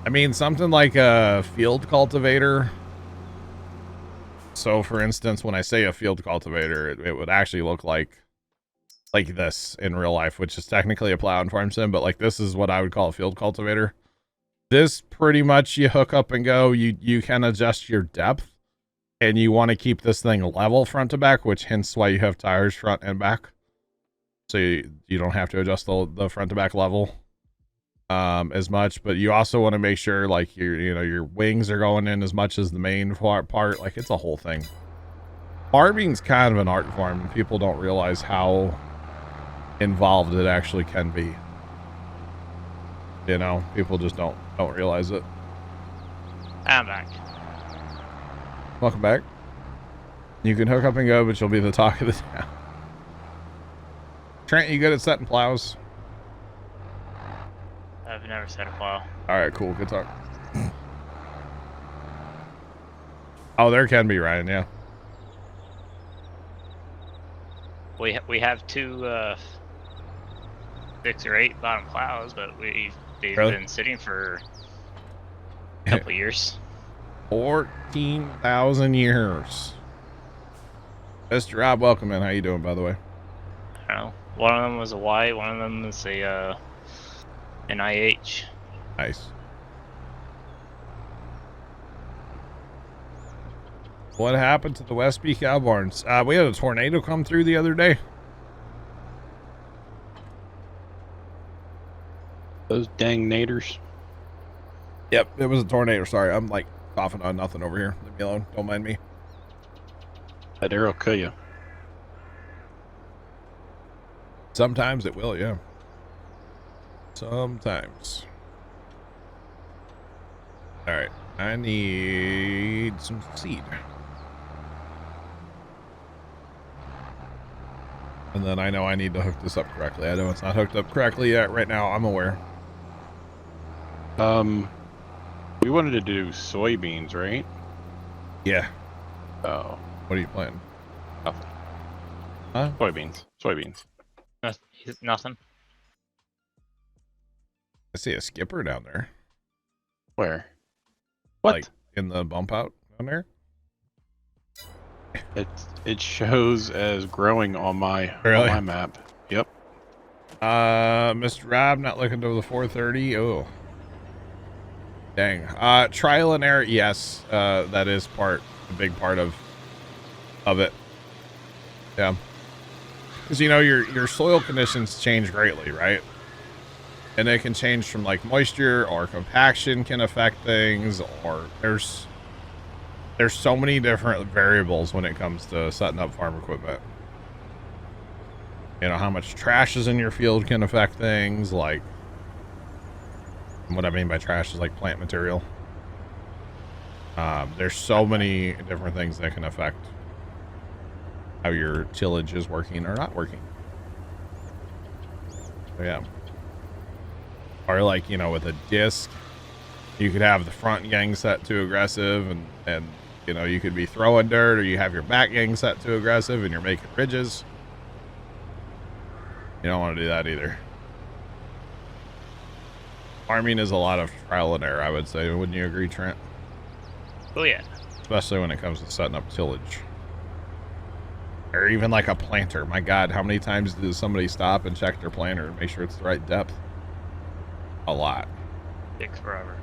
I mean, something like a field cultivator. So for instance, when I say a field cultivator, it would actually look like this in real life, which is technically a plow in farm sim, but like this is what I would call a field cultivator. This pretty much you hook up and go. You can adjust your depth, and you want to keep this thing level front to back, which hence why you have tires front and back. So you don't have to adjust the front to back level as much, but you also want to make sure like your wings are going in as much as the main part. Like it's a whole thing. Farming's kind of an art form, and people don't realize how involved it actually can be. You know, people just don't realize it. I'm back. Welcome back. You can hook up and go, but you'll be the talk of the town. Trent, you good at setting plows? I've never set a plow. All right, cool. Good talk. Oh, there can be, Ryan. Yeah. We have two 6 or 8 bottom plows, but they've Really? been sitting for a couple years. 14,000 years. Mr. Rob, welcome in. How you doing, by the way? I don't know. One of them was a Y, one of them is an IH. Nice. What happened to the WESTBY cow barns? We had a tornado come through the other day. Those dang naders. Yep, it was a tornado. Sorry, I'm like coughing on nothing over here. Leave me alone. Don't mind me. That arrow kill you. Sometimes it will, yeah. Sometimes. All right, I need some seed. And then I know I need to hook this up correctly. I know it's not hooked up correctly yet right now. I'm aware. We wanted to do soybeans, right? Yeah. Oh, What are you planting? nothing. Huh? Soybeans. Nothing. I see a skipper down there. Where? What? Like in the bump out down there? It shows as growing on my map. Yep. Mr. Rob, not looking to the 430. Oh. Dang. Trial and error. Yes. That is a big part of it. Yeah. Because, your soil conditions change greatly, right? And it can change from like moisture or compaction can affect things, or there's so many different variables when it comes to setting up farm equipment. How much trash is in your field can affect things. Like, And what I mean by trash is like plant material. There's so many different things that can affect how your tillage is working or not working. So yeah. Or like, you know, with a disc, you could have the front gang set too aggressive and you know, you could be throwing dirt, or you have your back gang set too aggressive and you're making ridges. You don't want to do that either. Farming is a lot of trial and error, I would say. Wouldn't you agree, Trent? Oh yeah. Especially when it comes to setting up tillage. Or even like a planter. My God, how many times does somebody stop and check their planter and make sure it's the right depth? A lot. Takes forever.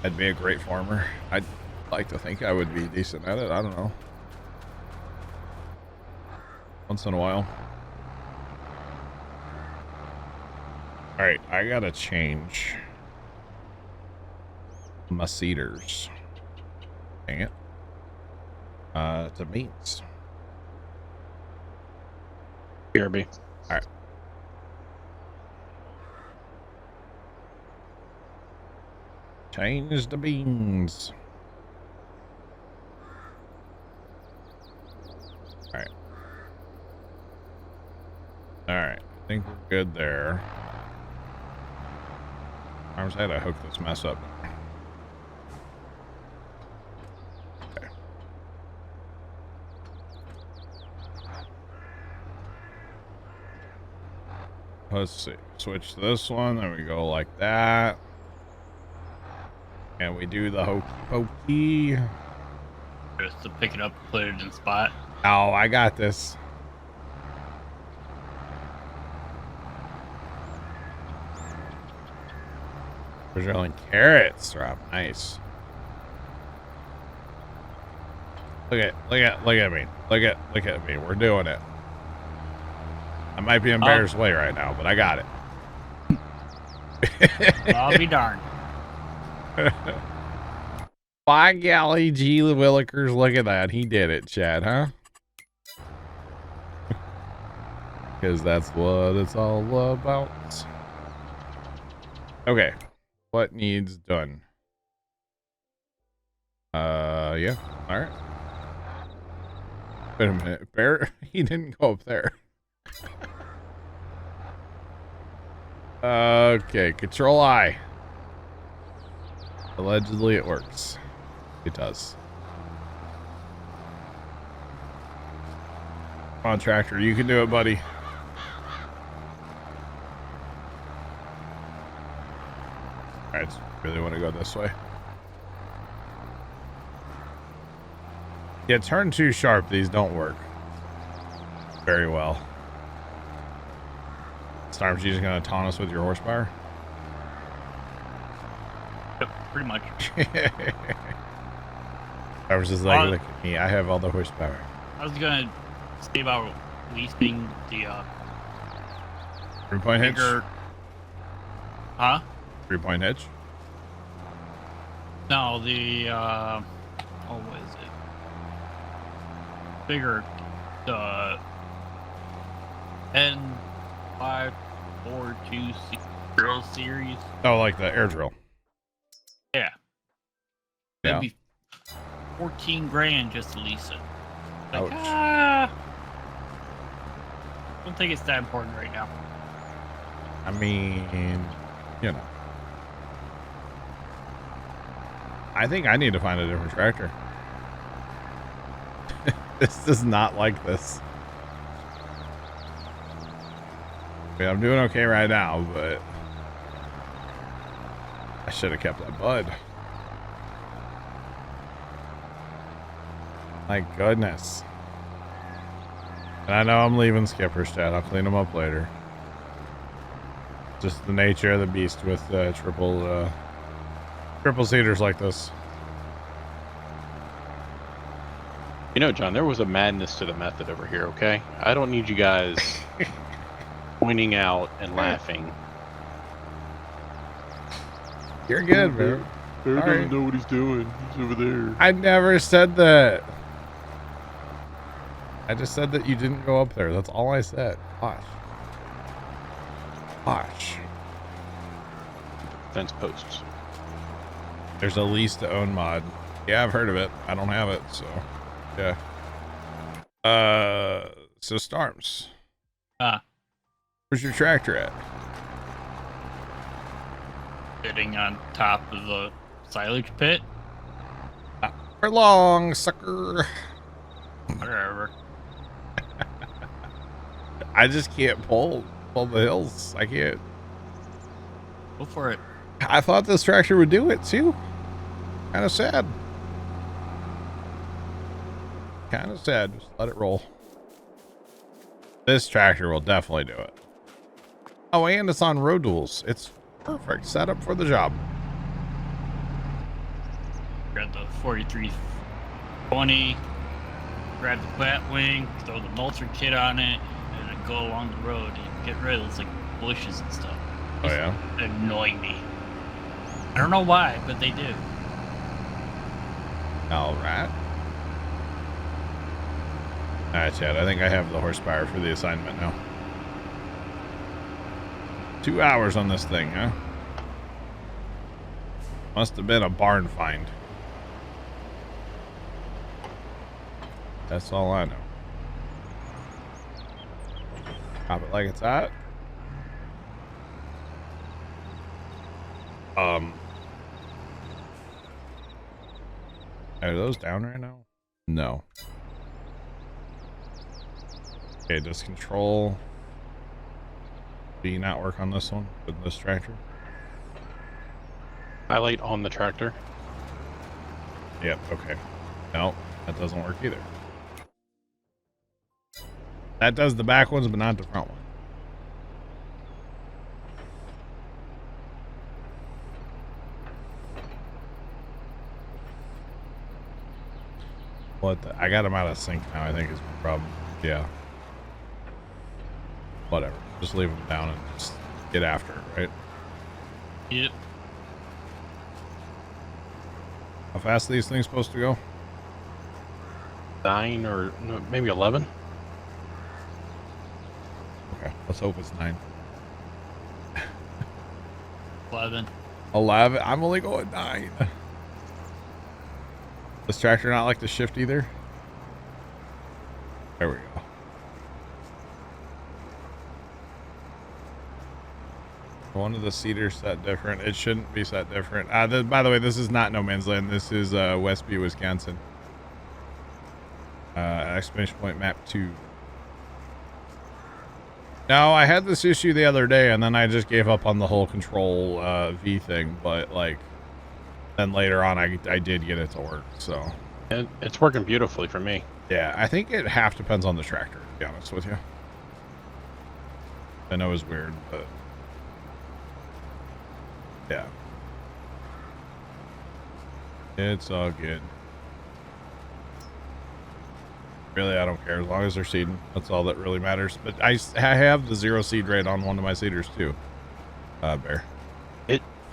I'd be a great farmer. I'd like to think I would be decent at it. I don't know. Once in a while. All right, I gotta change my seeders. Dang it. To meats. BRB. All right. Change the beans. All right. All right. I think we're good there. I was had to hook this mess up. Okay. Let's see. Switch this one. There we go, like that. And we do the hokey pokey. Just to pick it up, put it in the spot. Oh, I got this. Brazilian carrots drop. Nice. Look at me. Look at me. We're doing it. I might be in Bear's way right now, but I got it. I'll be darned. By golly, gee willikers, look at that. He did it, Chad, huh? Because that's what it's all about. Okay. What needs done? Yeah. All right. Wait a minute. Bear, he didn't go up there. Okay. Control I. Allegedly it works. It does. Come on, tractor. You can do it, buddy. Alright, really want to go this way. Yeah, turn too sharp. These don't work very well. Storm's just going to taunt us with your horsepower? Yep, pretty much. I was just like, look at me. I have all the horsepower. I was going to say about leasing the 3-point hitch? bigger... Huh? 3-point hitch? No, the, what is it? Bigger, the N5420 drill series. Oh, like the air drill. Yeah. Yeah. It'd be 14 grand just to lease it. Like, Ouch. don't think it's that important right now. I mean, you know. I think I need to find a different tractor. This is not like this. I mean, I'm doing okay right now, but I should have kept that bud. My goodness. And I know I'm leaving Skipper's chat. I'll clean them up later. Just the nature of the beast with triple seaters like this. You know, John, there was a madness to the method over here, okay? I don't need you guys pointing out and laughing. You're good, man. Bear All doesn't right. know what he's doing. He's over there. I never said that. I just said that you didn't go up there. That's all I said. Gosh. Gosh. Fence posts. There's a lease to own mod. Yeah, I've heard of it. I don't have it, so yeah. So Storms. Where's your tractor at? Sitting on top of the silage pit. For long, sucker. Whatever. I just can't pull the hills. I can't. Go for it. I thought this tractor would do it too. Kind of sad. Kind of sad. Just let it roll. This tractor will definitely do it. Oh, and it's on road duels. It's perfect setup for the job. Grab the 4320. Grab the bat wing. Throw the mulcher kit on it, and then go along the road and get rid of those like bushes and stuff. Oh yeah. They annoy me. I don't know why, but they do. All right. All right, Chad. I think I have the horsepower for the assignment now. 2 hours on this thing, huh? Must have been a barn find. That's all I know. Drop it like it's hot. Are those down right now? No. Okay, does control B not work on this one with this tractor? Highlight on the tractor. Yep, okay. No, that doesn't work either. That does the back ones, but not the front one. What the, I got him out of sync now, I think is my problem. Yeah. Whatever. Just leave them down and just get after it, right? Yep. How fast are these things supposed to go? 9 or no, maybe 11. Okay, let's hope it's 9. 11. 11? I'm only going 9. This tractor not like to shift either? There we go. One of the seaters set different. It shouldn't be set different. By the way, this is not No Man's Land. This is WESTBY, Wisconsin. Exclamation point map 2. No, I had this issue the other day, and then I just gave up on the whole control V thing. But like, then later on, I did get it to work. So It's working beautifully for me. yeah, I think it half depends on the tractor. To be honest with you, I know it's weird, but yeah, it's all good. Really, I don't care as long as they're seeding. That's all that really matters. But I have the 0 seed rate on one of my seeders too. Bear.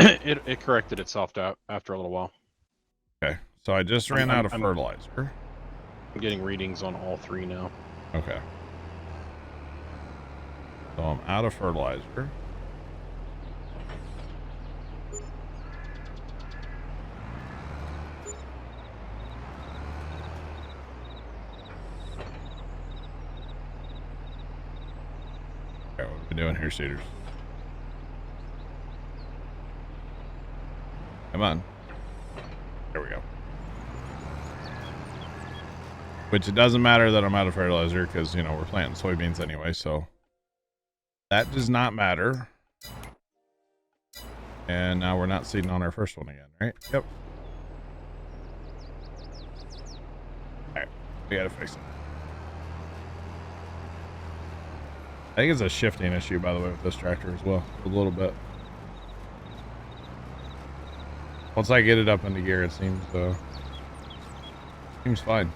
It corrected itself out after a little while. Okay, so I just ran out of fertilizer. I'm getting readings on all 3 now. Okay. So I'm out of fertilizer. Okay, what are we doing here, seeders? Come on. There we go. Which it doesn't matter that I'm out of fertilizer because, you know, we're planting soybeans anyway, so that does not matter. And now we're not seeding on our first one again, right? Yep. Alright, we gotta fix it. I think it's a shifting issue, by the way, with this tractor as well, a little bit. Once I get it up into gear, it seems fine.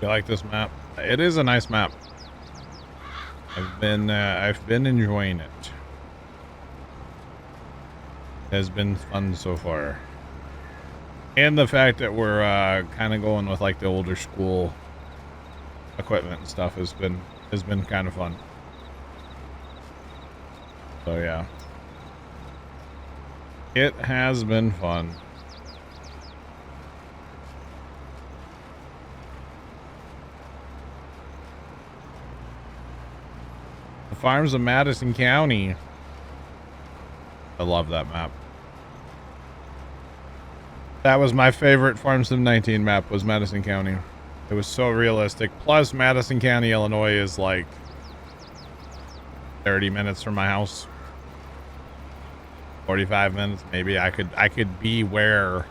You like this map? It is a nice map. I've been enjoying it. It has been fun so far. And the fact that we're kind of going with like the older school equipment and stuff has been kind of fun. So yeah, it has been fun. The farms of Madison County. I love that map. That was my favorite Farm Sim 19 map, was Madison County. It was so realistic. Plus, Madison County, Illinois is like 30 minutes from my house. 45 minutes, maybe. I could be where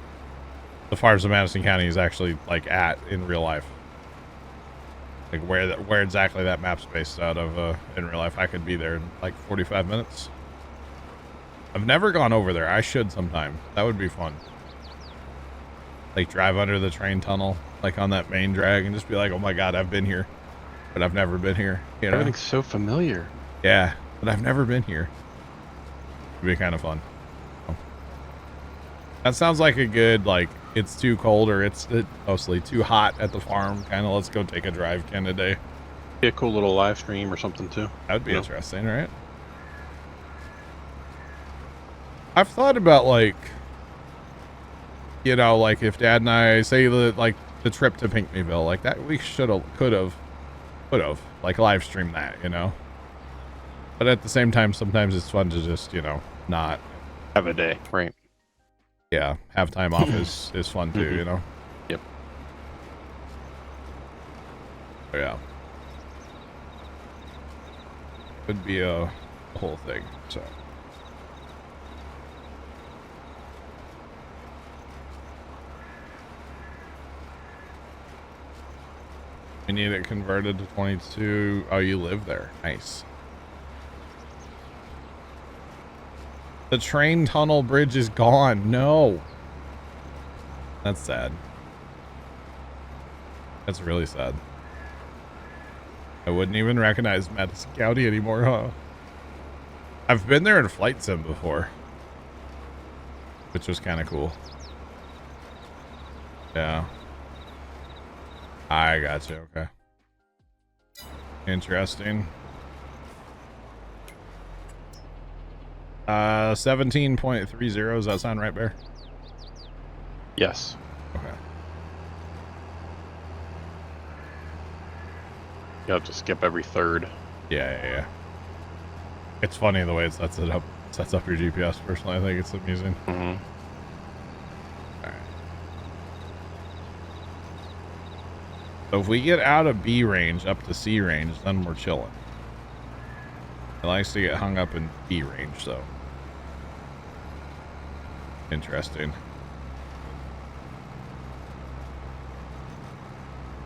the Farms of Madison County is actually like at in real life. Like where exactly that map's based out of in real life. I could be there in like 45 minutes. I've never gone over there. I should sometime. That would be fun. Like drive under the train tunnel, like on that main drag, and just be like, oh my god, I've been here, but I've never been here. You know? Everything's so familiar. Yeah, but I've never been here. It'd be kind of fun. That sounds like a good, like, it's too cold or it's mostly too hot at the farm, kind of let's go take a drive kind of day. Be a cool little live stream or something too. That would be interesting, right? I've thought about, like, you know, like if Dad and I say like the trip to Pinckneyville, like that, we could have like live stream that, you know. But at the same time, sometimes it's fun to just, you know, not have a day, right? Yeah, have time off is fun too, you know. Yep. So, yeah. Could be a whole thing. So. You need it converted to 22. Oh, you live there. Nice. The train tunnel bridge is gone. No. That's sad. That's really sad. I wouldn't even recognize Madison County anymore, huh? I've been there in Flight Sim before, which was kind of cool. Yeah. I got you. Okay. Interesting. 17.30. Does that sound right, Bear? Yes. Okay. You have to skip every third. Yeah. It's funny the way it sets it up. Sets up your GPS. Personally, I think it's amusing. Mm-hmm. So if we get out of B range up to C range, then we're chilling. It likes to get hung up in B range, so. Interesting.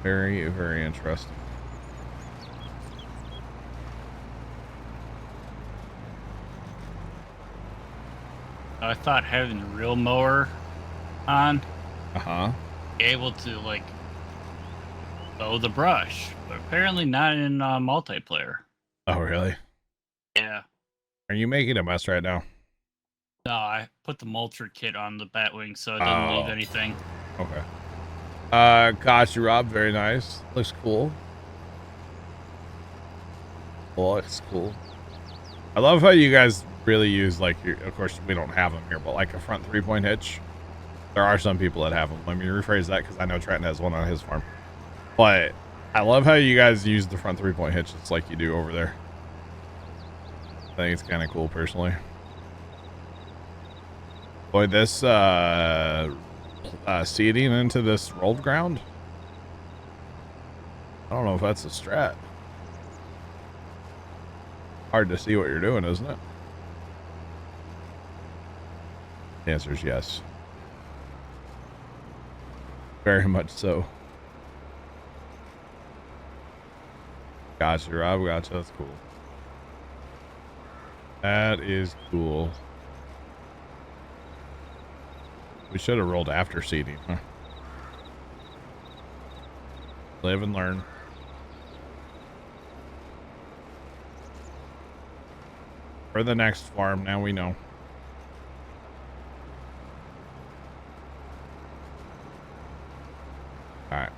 Very, very interesting. I thought having the real mower on, be able to like mow the brush, but apparently not in multiplayer. Oh, really? Yeah. Are you making a mess right now? No, I put the mulcher kit on the Batwing so it doesn't leave anything. Okay. Gotcha, Rob. Very nice. Looks cool. Looks cool. I love how you guys really use, like, of course, we don't have them here, but like a front 3-point hitch. There are some people that have them. Let me rephrase that because I know Trenton has one on his farm. But I love how you guys use the front 3-point hitch. It's like you do over there. I think it's kind of cool, personally. Boy, this seeding into this rolled ground, I don't know if that's a strat. Hard to see what you're doing, isn't it? The answer is yes. Very much so. Gotcha, Rob. Gotcha. That's cool. That is cool. We should have rolled after seeding, huh? Live and learn. For the next farm, now we know. Alright.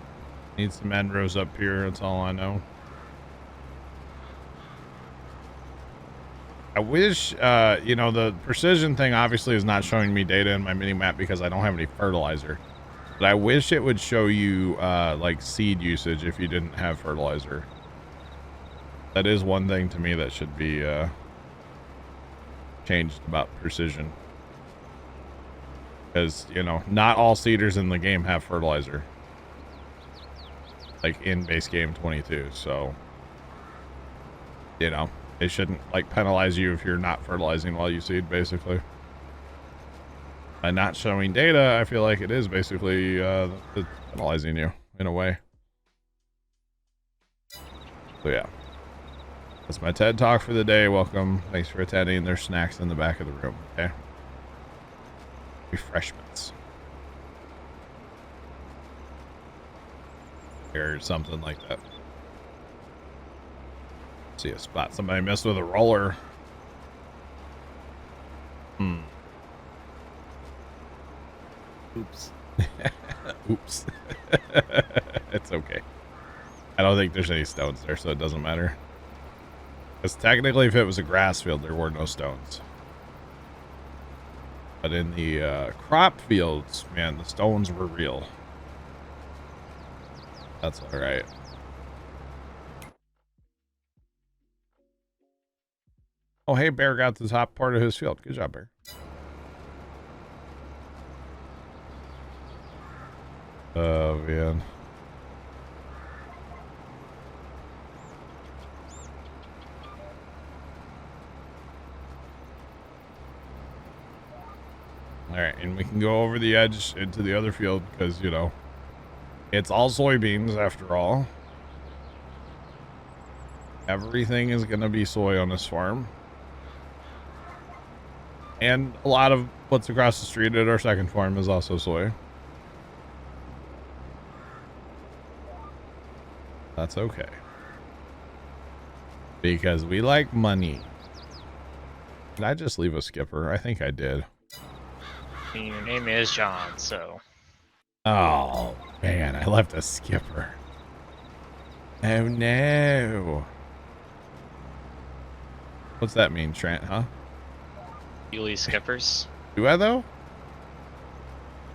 Need some end rows up here, that's all I know. I wish, you know, the precision thing obviously is not showing me data in my mini-map because I don't have any fertilizer. But I wish it would show you, like, seed usage if you didn't have fertilizer. That is one thing to me that should be, changed about precision. Because, you know, not all seeders in the game have fertilizer. Like, in base game 22, so... You know, it shouldn't, like, penalize you if you're not fertilizing while you seed, basically. By not showing data, I feel like it is basically, penalizing you, in a way. So, yeah. That's my TED Talk for the day. Welcome. Thanks for attending. There's snacks in the back of the room, okay? Refreshments. Or something like that. See a spot somebody missed with a roller. Oops. Oops. It's okay. I don't think there's any stones there, so it doesn't matter. Because technically, if it was a grass field, there were no stones. But in the crop fields, man, the stones were real. That's all right. Oh, hey, Bear got the top part of his field. Good job, Bear. Oh, man. All right, and we can go over the edge into the other field because, you know, it's all soybeans after all. Everything is going to be soy on this farm. And a lot of what's across the street at our second farm is also soy. That's okay. Because we like money. Did I just leave a skipper? I think I did. Your name is John, so. Oh, man, I left a skipper. Oh, no. What's that mean, Trent, huh? You leave skippers? Do I, though?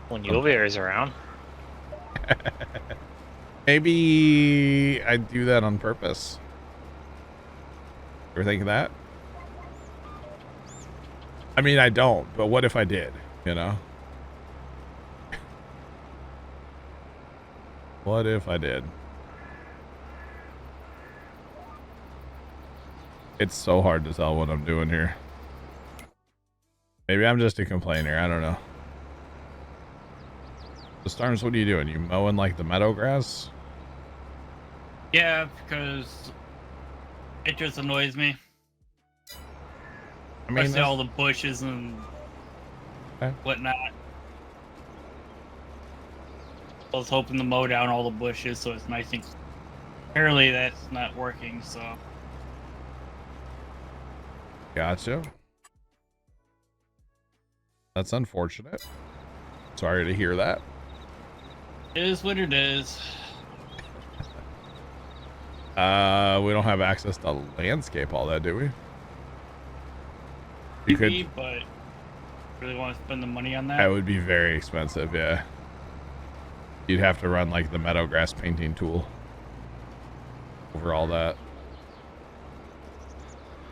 When Yulbeer is around. Maybe I do that on purpose. Ever think of that? I mean, I don't, but what if I did, you know? What if I did? It's so hard to tell what I'm doing here. Maybe I'm just a complainer. I don't know. The Storms, what are you doing? You mowing like the meadow grass? Yeah, because it just annoys me. I mean, especially all the bushes and whatnot. I was hoping to mow down all the bushes so it's nice and... Apparently that's not working, so... Gotcha. That's unfortunate. Sorry to hear that. It is what it is. We don't have access to landscape all that, do we? You Maybe, could, but really want to spend the money on that? that would be very expensive, yeah. You'd have to run like the meadow grass painting tool over all that.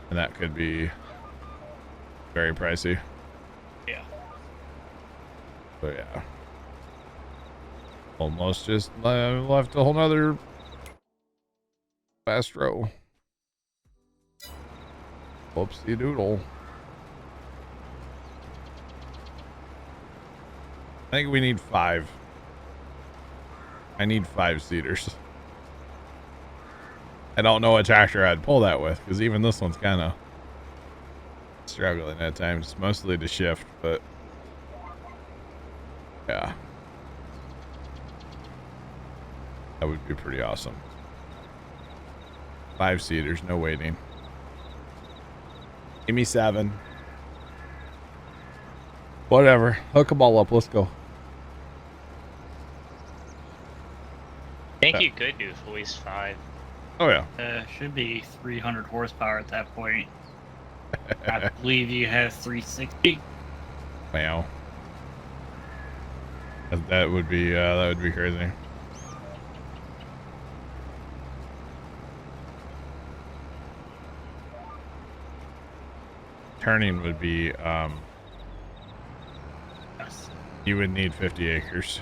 And that could be very pricey. Yeah. But yeah. Almost just left a whole nother last row. Whoopsie doodle. I think we need 5. I need 5 seaters. I don't know what tractor I'd pull that with, because even this one's kind of struggling at times. Mostly to shift, but yeah. That would be pretty awesome. 5 seaters, no waiting. Give me 7. Whatever. Hook them all up. Let's go. think you could do at least 5. Oh yeah. Should be 300 horsepower at that point. I believe you have 360. Wow. That would be crazy. Turning would be Yes. you would need 50 acres.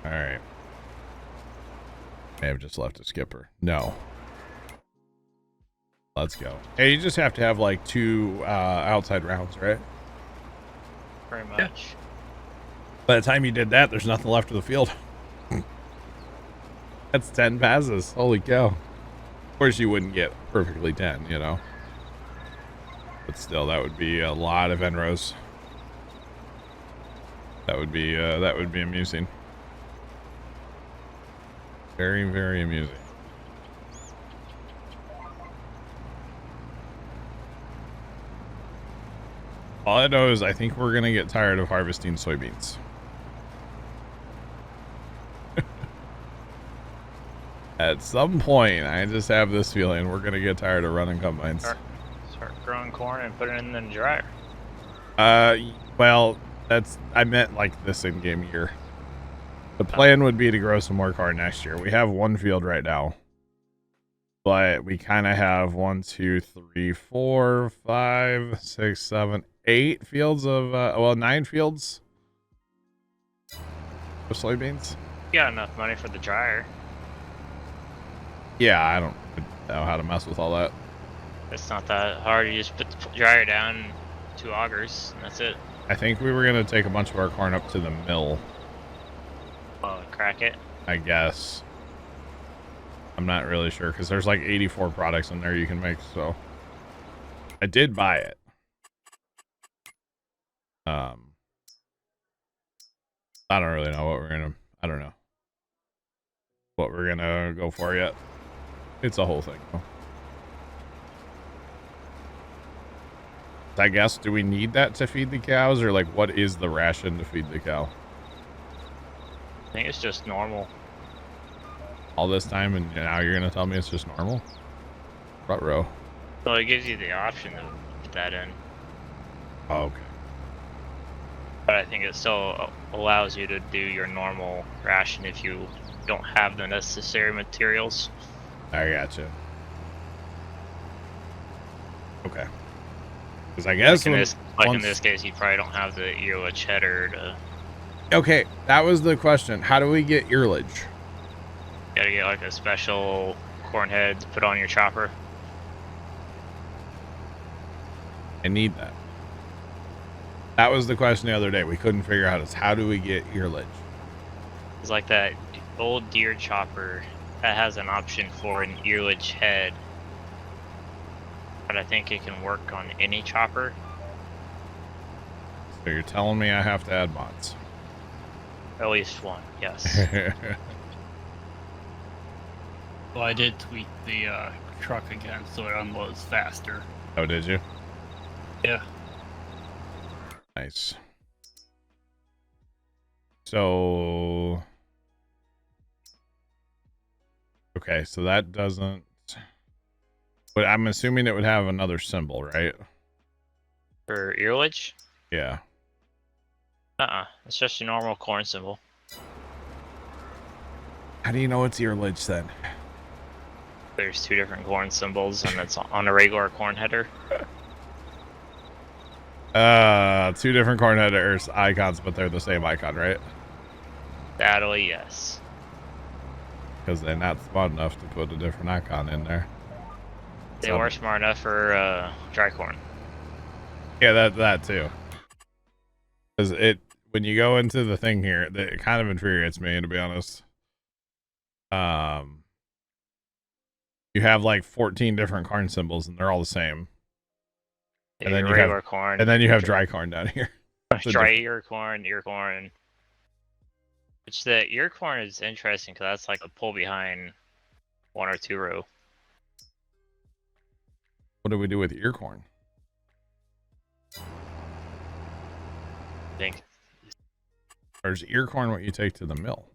All right. May have just left a skipper. No. Let's go. Hey, you just have to have like 2 outside rounds, right? Pretty much. By the time you did that, there's nothing left of the field. That's 10 passes. Holy cow. Of course, you wouldn't get perfectly 10, you know. But still, that would be a lot of end rows. That would be amusing. Very, very amusing. All I know is I think we're gonna get tired of harvesting soybeans. At some point, I just have this feeling we're gonna get tired of running combines. Start growing corn and put it in the dryer. Well, I meant like this in-game year. The plan would be to grow some more corn next year. We have 1 field right now, but we kind of have 1, 2, 3, 4, 5, 6, 7, 8 fields of 9 fields of soybeans. You got enough money for the dryer. Yeah, I don't know how to mess with all that. It's not that hard. You just put the dryer down, 2 augers, and that's it. I think we were gonna take a bunch of our corn up to the mill. Crack it. I guess. I'm not really sure because there's like 84 products in there you can make. So I did buy it. I don't really know what I don't know what we're gonna go for yet. It's a whole thing. I guess, do we need that to feed the cows, or like what is the ration to feed the cow? I think it's just normal. All this time, and now you're gonna tell me it's just normal? Ruh-roh. So it gives you the option to put that in. Oh, okay. But I think it still allows you to do your normal ration if you don't have the necessary materials. I gotcha. Okay. Because I guess in this case, you probably don't have the earlage cheddar to. Okay, that was the question. How do we get earlage? You gotta get like a special corn head to put on your chopper. I need that. That was the question the other day. We couldn't figure out is how do we get earlage? It's like that old deer chopper that has an option for an earlage head. But I think it can work on any chopper. So you're telling me I have to add mods? At least 1, yes. Well, I did tweak the truck again so it unloads faster. Oh, did you? Yeah. Nice. So... Okay, so that doesn't... But I'm assuming it would have another symbol, right? For earlage? Yeah. It's just your normal corn symbol. How do you know it's earlage then? There's 2 different corn symbols, and it's on a regular corn header. 2 different corn headers icons, but they're the same icon, right? Sadly, yes. Because they're not smart enough to put a different icon in there. They were smart enough for dry corn. Yeah, that too. Because when you go into the thing here, it kind of infuriates me, to be honest. You have like 14 different corn symbols, and they're all the same. And then you have corn, and then you have dry corn down here. Dry ear corn. Which the ear corn is interesting because that's like a pull behind 1 or 2 row. What do we do with ear corn? think. Or is ear corn what you take to the mill?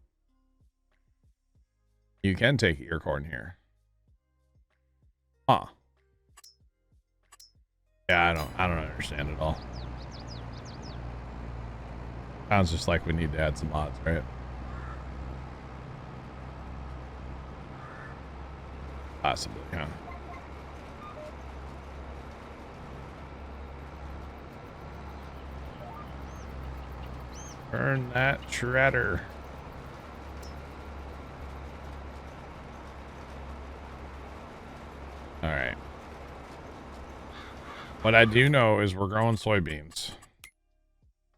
You can take ear corn here. Huh. Yeah, I don't understand it all. Sounds just like we need to add some mods, right? Possibly, huh? Burn that shredder. All right. What I do know is we're growing soybeans.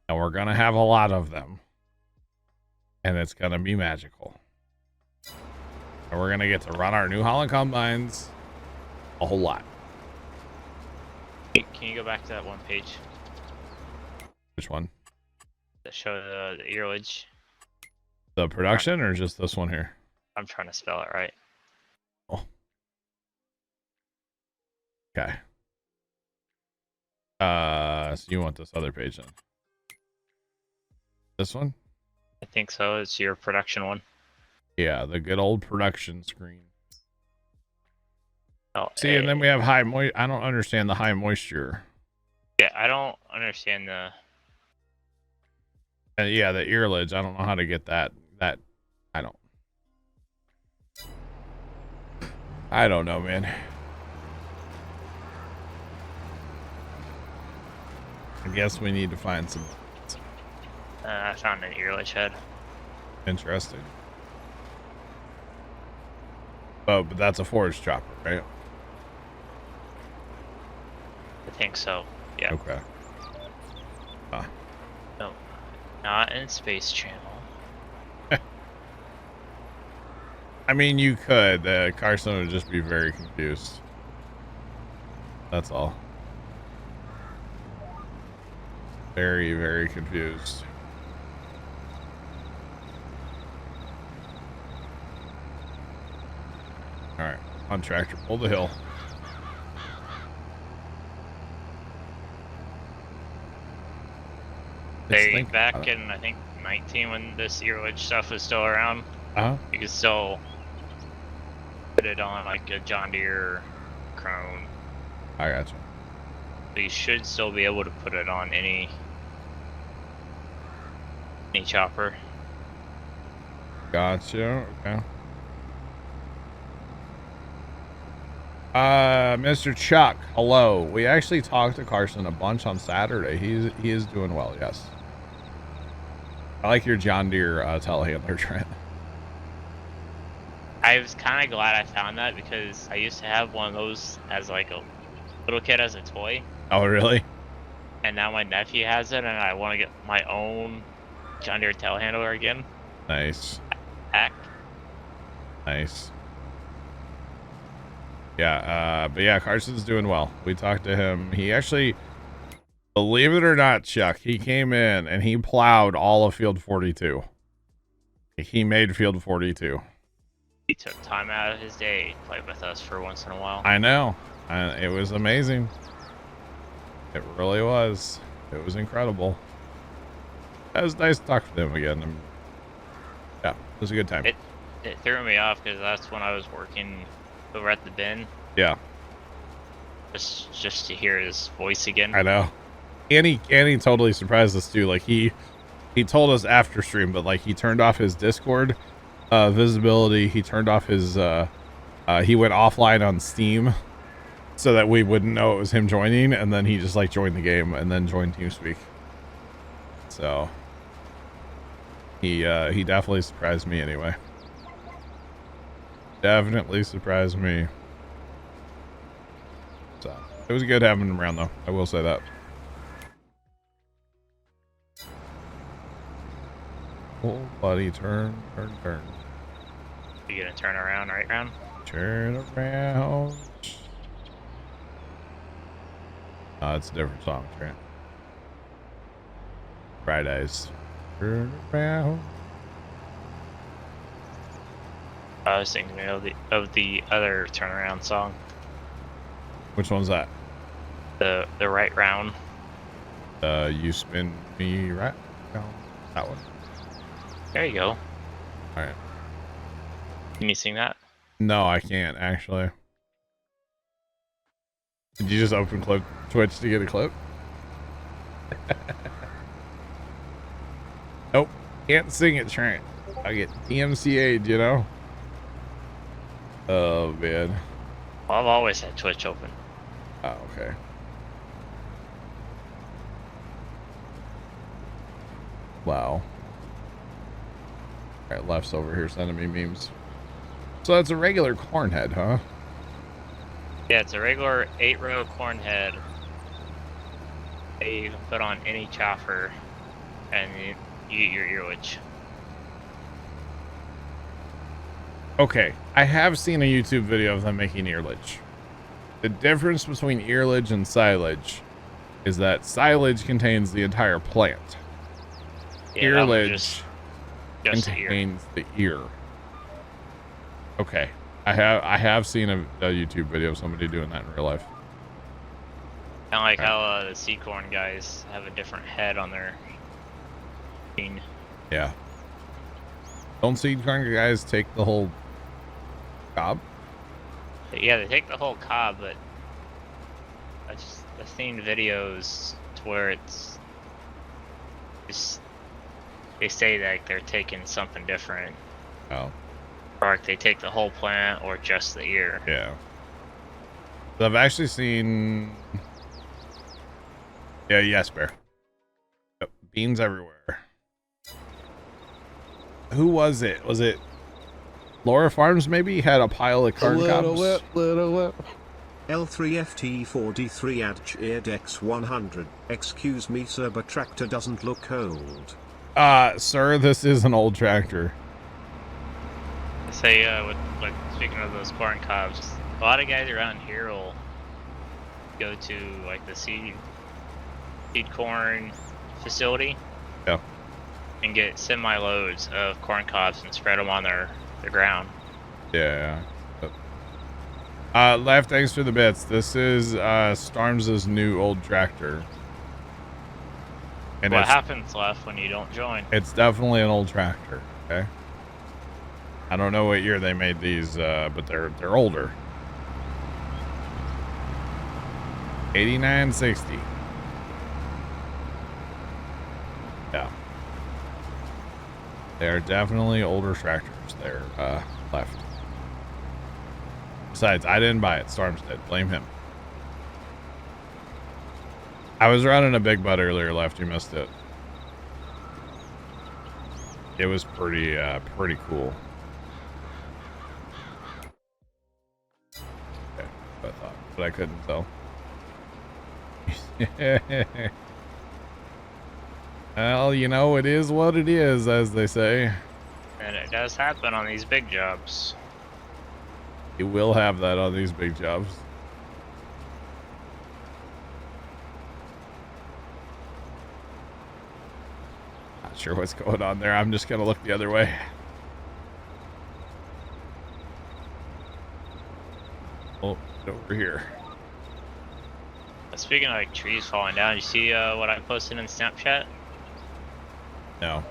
And we're going to have a lot of them. And it's going to be magical. And we're going to get to run our New Holland combines a whole lot. Can you go back to that one page Which one? that showed the earlage? The production or just this one here? I'm trying to spell it right. Oh. Okay. So you want this other page then? This one? I think so. It's your production one. Yeah, the good old production screen. Oh, See, and then we have high moisture. I don't understand the high moisture. Yeah, I don't understand the. And yeah, the earlids. I don't know how to get that. I don't know, man. I guess we need to find some. I found an earlage head. Interesting. Oh, but that's a forage chopper, right? I think so. Yeah. Okay. No, not in Space Channel. I mean, you could. Carson would just be very confused. That's all. Very, very confused. All right, on tractor, pull the hill. Back in, I think, 19 when this earlage stuff was still around, you could still put it on like a John Deere Crone. I gotcha. So you should still be able to put it on any chopper. Gotcha. Okay. Mr. Chuck, hello. We actually talked to Carson a bunch on Saturday. He is doing well, yes. I like your John Deere telehandler, Trent. I was kind of glad I found that because I used to have one of those as like a little kid as a toy. Oh, really? And now my nephew has it, and I want to get my own John Deere telehandler again. Nice. Heck. Nice. Yeah, but yeah, Carson's doing well. We talked to him. He actually, believe it or not, Chuck, he came in and he plowed all of Field 42. He made Field 42. He took time out of his day to play with us for once in a while. I know. It was amazing. It really was. It was incredible. It was nice to talk to him again. Yeah, it was a good time. It threw me off because that's when I was working over at the bin. Yeah. Just to hear his voice again. I know. And he totally surprised us too. Like he told us after stream, but like he turned off his Discord visibility. He turned off his he went offline on Steam so that we wouldn't know it was him joining, and then he just like joined the game and then joined TeamSpeak. So he definitely surprised me anyway. Definitely surprised me. So it was good having him around though. I will say that. Oh, buddy, turn. You gonna turn around, right round? Turn around. Oh, it's a different song, Trent. Fridays. Turn around. I was thinking of the other turnaround song. Which one's that? The right round. you spin me right? No, that one. There you go. All right. Can you sing that? No, I can't actually. Did you just open clip Twitch to get a clip? Nope. Can't sing it, Trent. I get DMCA'd, you know? Oh, man. Well, I've always had Twitch open. Oh, okay. Wow. Alright, left's over here sending me memes. So that's a regular corn head, huh? Yeah, it's a regular 8-row corn head that you can put on any chopper and you get your earwitch. Okay, I have seen a YouTube video of them making earlage. The difference between earlage and silage is that silage contains the entire plant. Yeah, that one Earlage just the ear. contains the ear. Okay, I have seen a YouTube video of somebody doing that in real life. Kind of like how the seed corn guys have a different head on their bean. Yeah. Don't seed corn guys take the whole cob? Yeah, they take the whole cob, but I've seen videos to where it's just they say that they're taking something different. Oh. Or like they take the whole plant or just the ear. Yeah. So I've actually seen. Yeah, yes, bear. Yep, beans everywhere. Who was it? Was it Laura Farms? Maybe had a pile of corn cobs. L3FT4D3 Adge X 100. Excuse me, sir, but tractor doesn't look old. Sir, this is an old tractor. Say, with speaking of those corn cobs, a lot of guys around here will go to like the seed corn facility. Yeah. And get semi-loads of corn cobs and spread them on their ground. Yeah. Left, thanks for the bits. This is Storms' new old tractor. And What happens, Left, when you don't join? It's definitely an old tractor. Okay. I don't know what year they made these, but they're older. 8960. Yeah. They're definitely older tractors. They're Left. Besides, I didn't buy it. Storms did. Blame him. I was running a big butt earlier, Left. You missed it. It was pretty cool. Okay, I thought, but I couldn't tell. Well, you know, it is what it is, as they say. And it does happen on these big jobs. You will have that on these big jobs. Not sure what's going on there. I'm just gonna look the other way. Oh, over here. Speaking of like trees falling down, you see what I posted in Snapchat? No.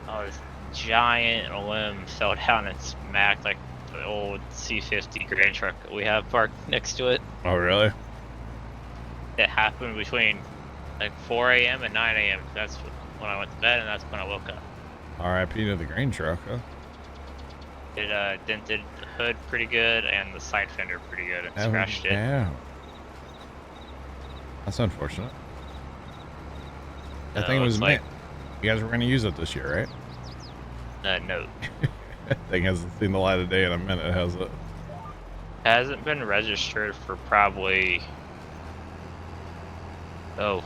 Oh, this giant limb fell down and smacked like the old C50 Grand truck that we have parked next to it. Oh, really? It happened between like 4 a.m. and 9 a.m. That's when I went to bed, and that's when I woke up. R.I.P. to the grain truck, huh? It dented the hood pretty good and the side fender pretty good and scratched it. Yeah. That's unfortunate. That thing was like, you guys were going to use it this year, right? No. That thing hasn't seen the light of day in a minute, has it? Hasn't been registered for probably 20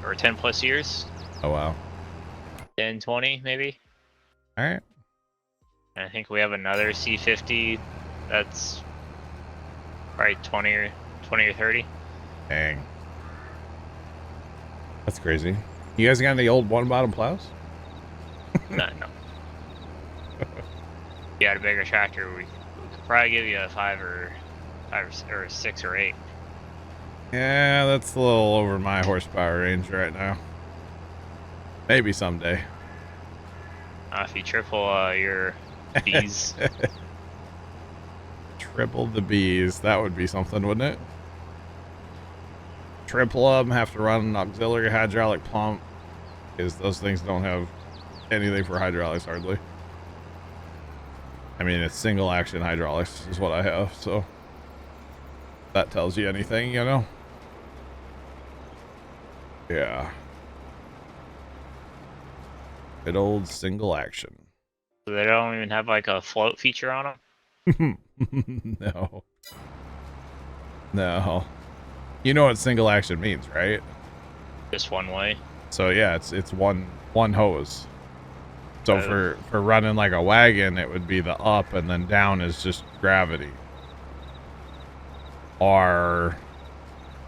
or 10 plus years. Oh, wow. 10, 20 maybe. All right. And I think we have another C50 that's probably 20 or 30. Dang. That's crazy. You guys got any old one bottom plows? No. If you had a bigger tractor, we could probably give you a 5 or 6 or 8. Yeah, that's a little over my horsepower range right now. Maybe someday. If you triple your bees, Triple the bees. That would be something, wouldn't it? Triple them, have to run an auxiliary hydraulic pump, because those things don't have anything for hydraulics hardly. I mean, it's single action hydraulics is what I have, so that tells you anything, you know? Yeah. Good old single action. they don't even have like a float feature on them. No. No. You know what single action means, right? Just one way. So yeah, it's one hose. So for running like a wagon, it would be the up, and then down is just gravity. Or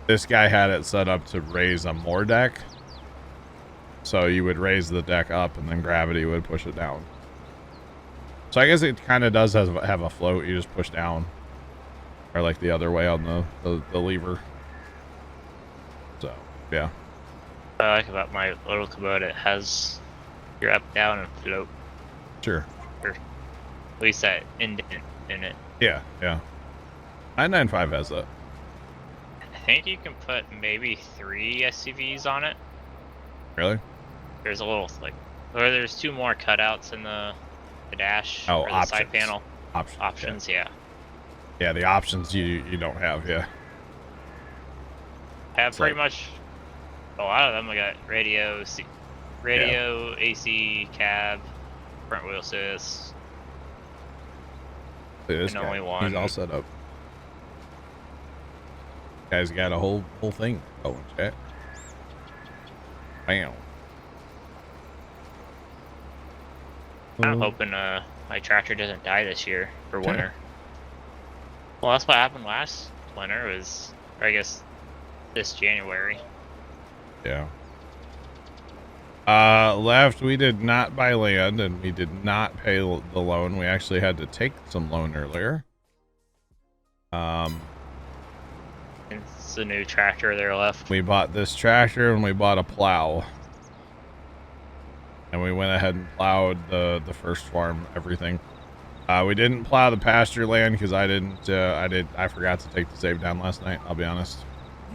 this guy had it set up to raise a more deck. So you would raise the deck up, and then gravity would push it down. So I guess it kind of does have a float. You just push down, or like the other way on the lever. So yeah. What I like about my little Kubota, it has your up, down, and float. Sure. Or at least that indent in it. Yeah, yeah. 995 has that. I think you can put maybe 3 SUVs on it. Really? There's a little like, or there's 2 more cutouts in the dash Oh, or the options. side panel. Options. Yeah. Yeah, the options you don't have. Yeah. Have It's pretty like- much a lot of them. I got radio, AC, cab, front wheel assist. Look at this And guy. only one. He's all set up. Guy's got a whole thing going, chat. Bam. I'm hoping my tractor doesn't die this year for winter. Well, that's what happened last winter. Was, or I guess this January. Yeah. Left, we did not buy land, and we did not pay the loan. We actually had to take some loan earlier. It's the new tractor there left. We bought this tractor, and we bought a plow. And we went ahead and plowed the first farm, everything. We didn't plow the pasture land because I forgot to take the save down last night, I'll be honest.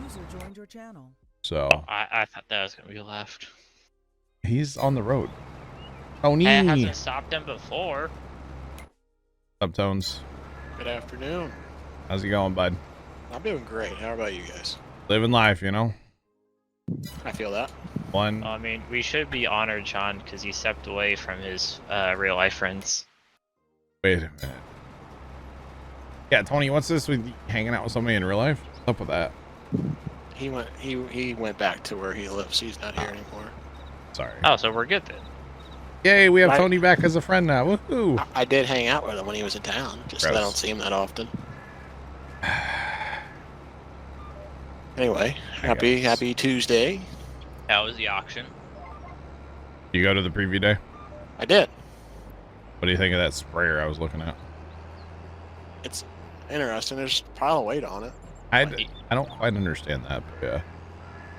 User joined your channel. So I thought that was gonna be left. he's on the road. Tony. It hasn't stopped him before. Up Tones. Good afternoon. How's it going, bud? I'm doing great. How about you guys? Living life, you know? I feel that. One. I mean, we should be honored, John, because he stepped away from his real life friends. Wait a minute. Yeah, Tony, what's this with you hanging out with somebody in real life? What's up with that? He went back to where he lives. He's not here anymore. Sorry. Oh, so we're good then. Yay, we have I- Tony back as a friend now. Woohoo! I did hang out with him when he was in town. Just that I Gross. don't see him that often. Anyway, happy Tuesday. How was the auction? You go to the preview day? I did. What do you think of that sprayer I was looking at? It's interesting. There's a pile of weight on it. I don't quite understand that, but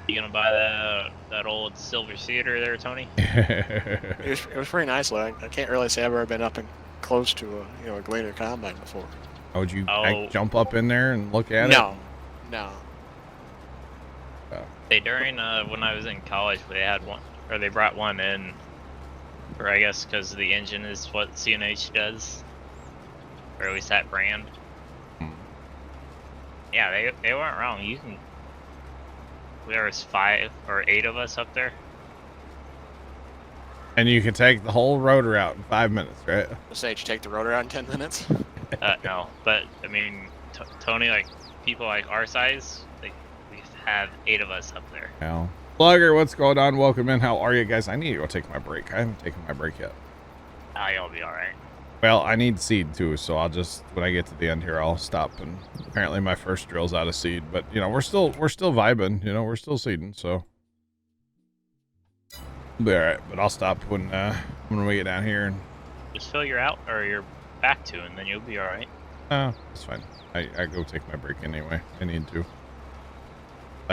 You gonna buy that old silver cedar there, Tony? yeah. It was pretty nice. Like, I can't really say I've ever been up and close to a Glader combine before. Oh, would you Oh. jump up in there and look at it? No. Hey, during when I was in college, they had one, or they brought one in, or I guess because the engine is what CNH does, or at least that brand. Hmm. Yeah, they weren't wrong. You can. There was 5 or 8 of us up there. And you can take the whole rotor out in 5 minutes, right? The Sage take the rotor out in 10 minutes. No, but I mean, Tony, like people like our size, like we have 8 of us up there. Well, Slugger, what's going on? Welcome in. How are you guys? I need to go take my break. I haven't taken my break yet. Ah, you'll be all right. Well, I need seed too, so I'll just, when I get to the end here, I'll stop. And apparently my first drill's out of seed, but you know, we're still vibing, you know, we're still seeding, so. Be all right, but I'll stop when we get down here. And Just fill your out or your back to, and then you'll be all right. it's fine. I go take my break anyway. I need to.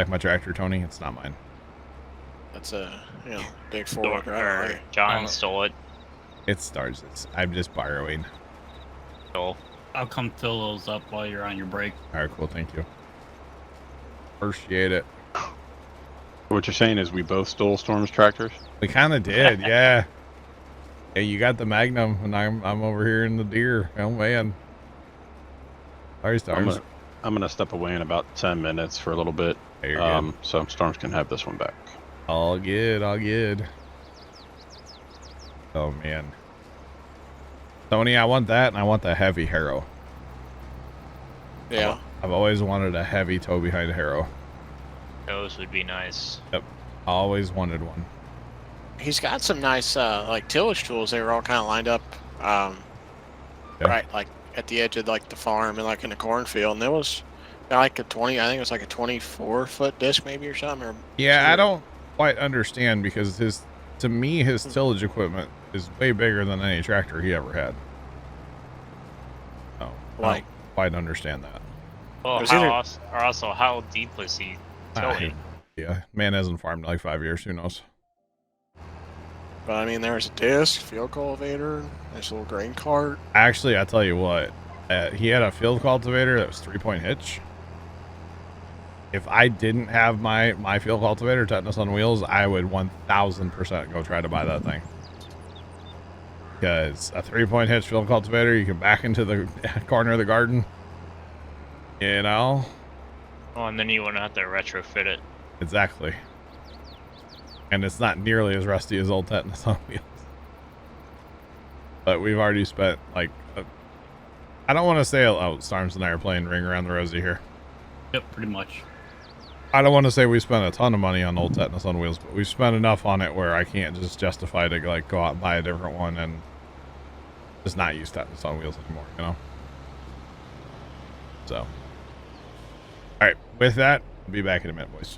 like my tractor, Tony? It's not mine. That's a big four-wheel drive. Right? John stole it. It's stars. I'm just borrowing. Stole. I'll come fill those up while you're on your break. All right, cool. Thank you. Appreciate it. What you're saying is we both stole Storm's tractors? We kind of did, yeah. Hey, you got the Magnum, and I'm over here in the Deer. Oh man. Sorry, Stars. I'm gonna step away in about 10 minutes for a little bit. Hey, you're good. So Storms can have this one back. All good, all good. Oh man. Tony, I want that, and I want the heavy Harrow. Yeah. I've always wanted a heavy tow behind Harrow. Those would be nice. Yep. Always wanted one. He's got some nice like tillage tools. They were all kind of lined up, right, like at the edge of like the farm and like in the cornfield. And there was like a 20. I think it was like a 24-foot disc maybe or something. Or Yeah, I don't quite understand because to me his tillage equipment is way bigger than any tractor he ever had. Oh, I don't quite understand that. Well, how deep was he tilling? Yeah, man hasn't farmed in like 5 years. Who knows? But I mean, there was a disc, field cultivator, nice little grain cart. Actually, I tell you what, he had a field cultivator that was 3-point hitch. If I didn't have my field cultivator tetanus on wheels, I would 1000% go try to buy that thing. Because a 3-point hitch field cultivator, you can back into the corner of the garden. You know? Oh, and then you wouldn't have to retrofit it. Exactly. And it's not nearly as rusty as old tetanus on wheels. But we've already spent like, I don't want to say, oh, Storms and I are playing Ring Around the Rosie here. Yep, pretty much. I don't want to say we spent a ton of money on old tetanus on wheels, but we've spent enough on it where I can't just justify to like go out and buy a different one and just not use tetanus on wheels anymore, you know? So, all right, with that, I'll be back in a minute, boys.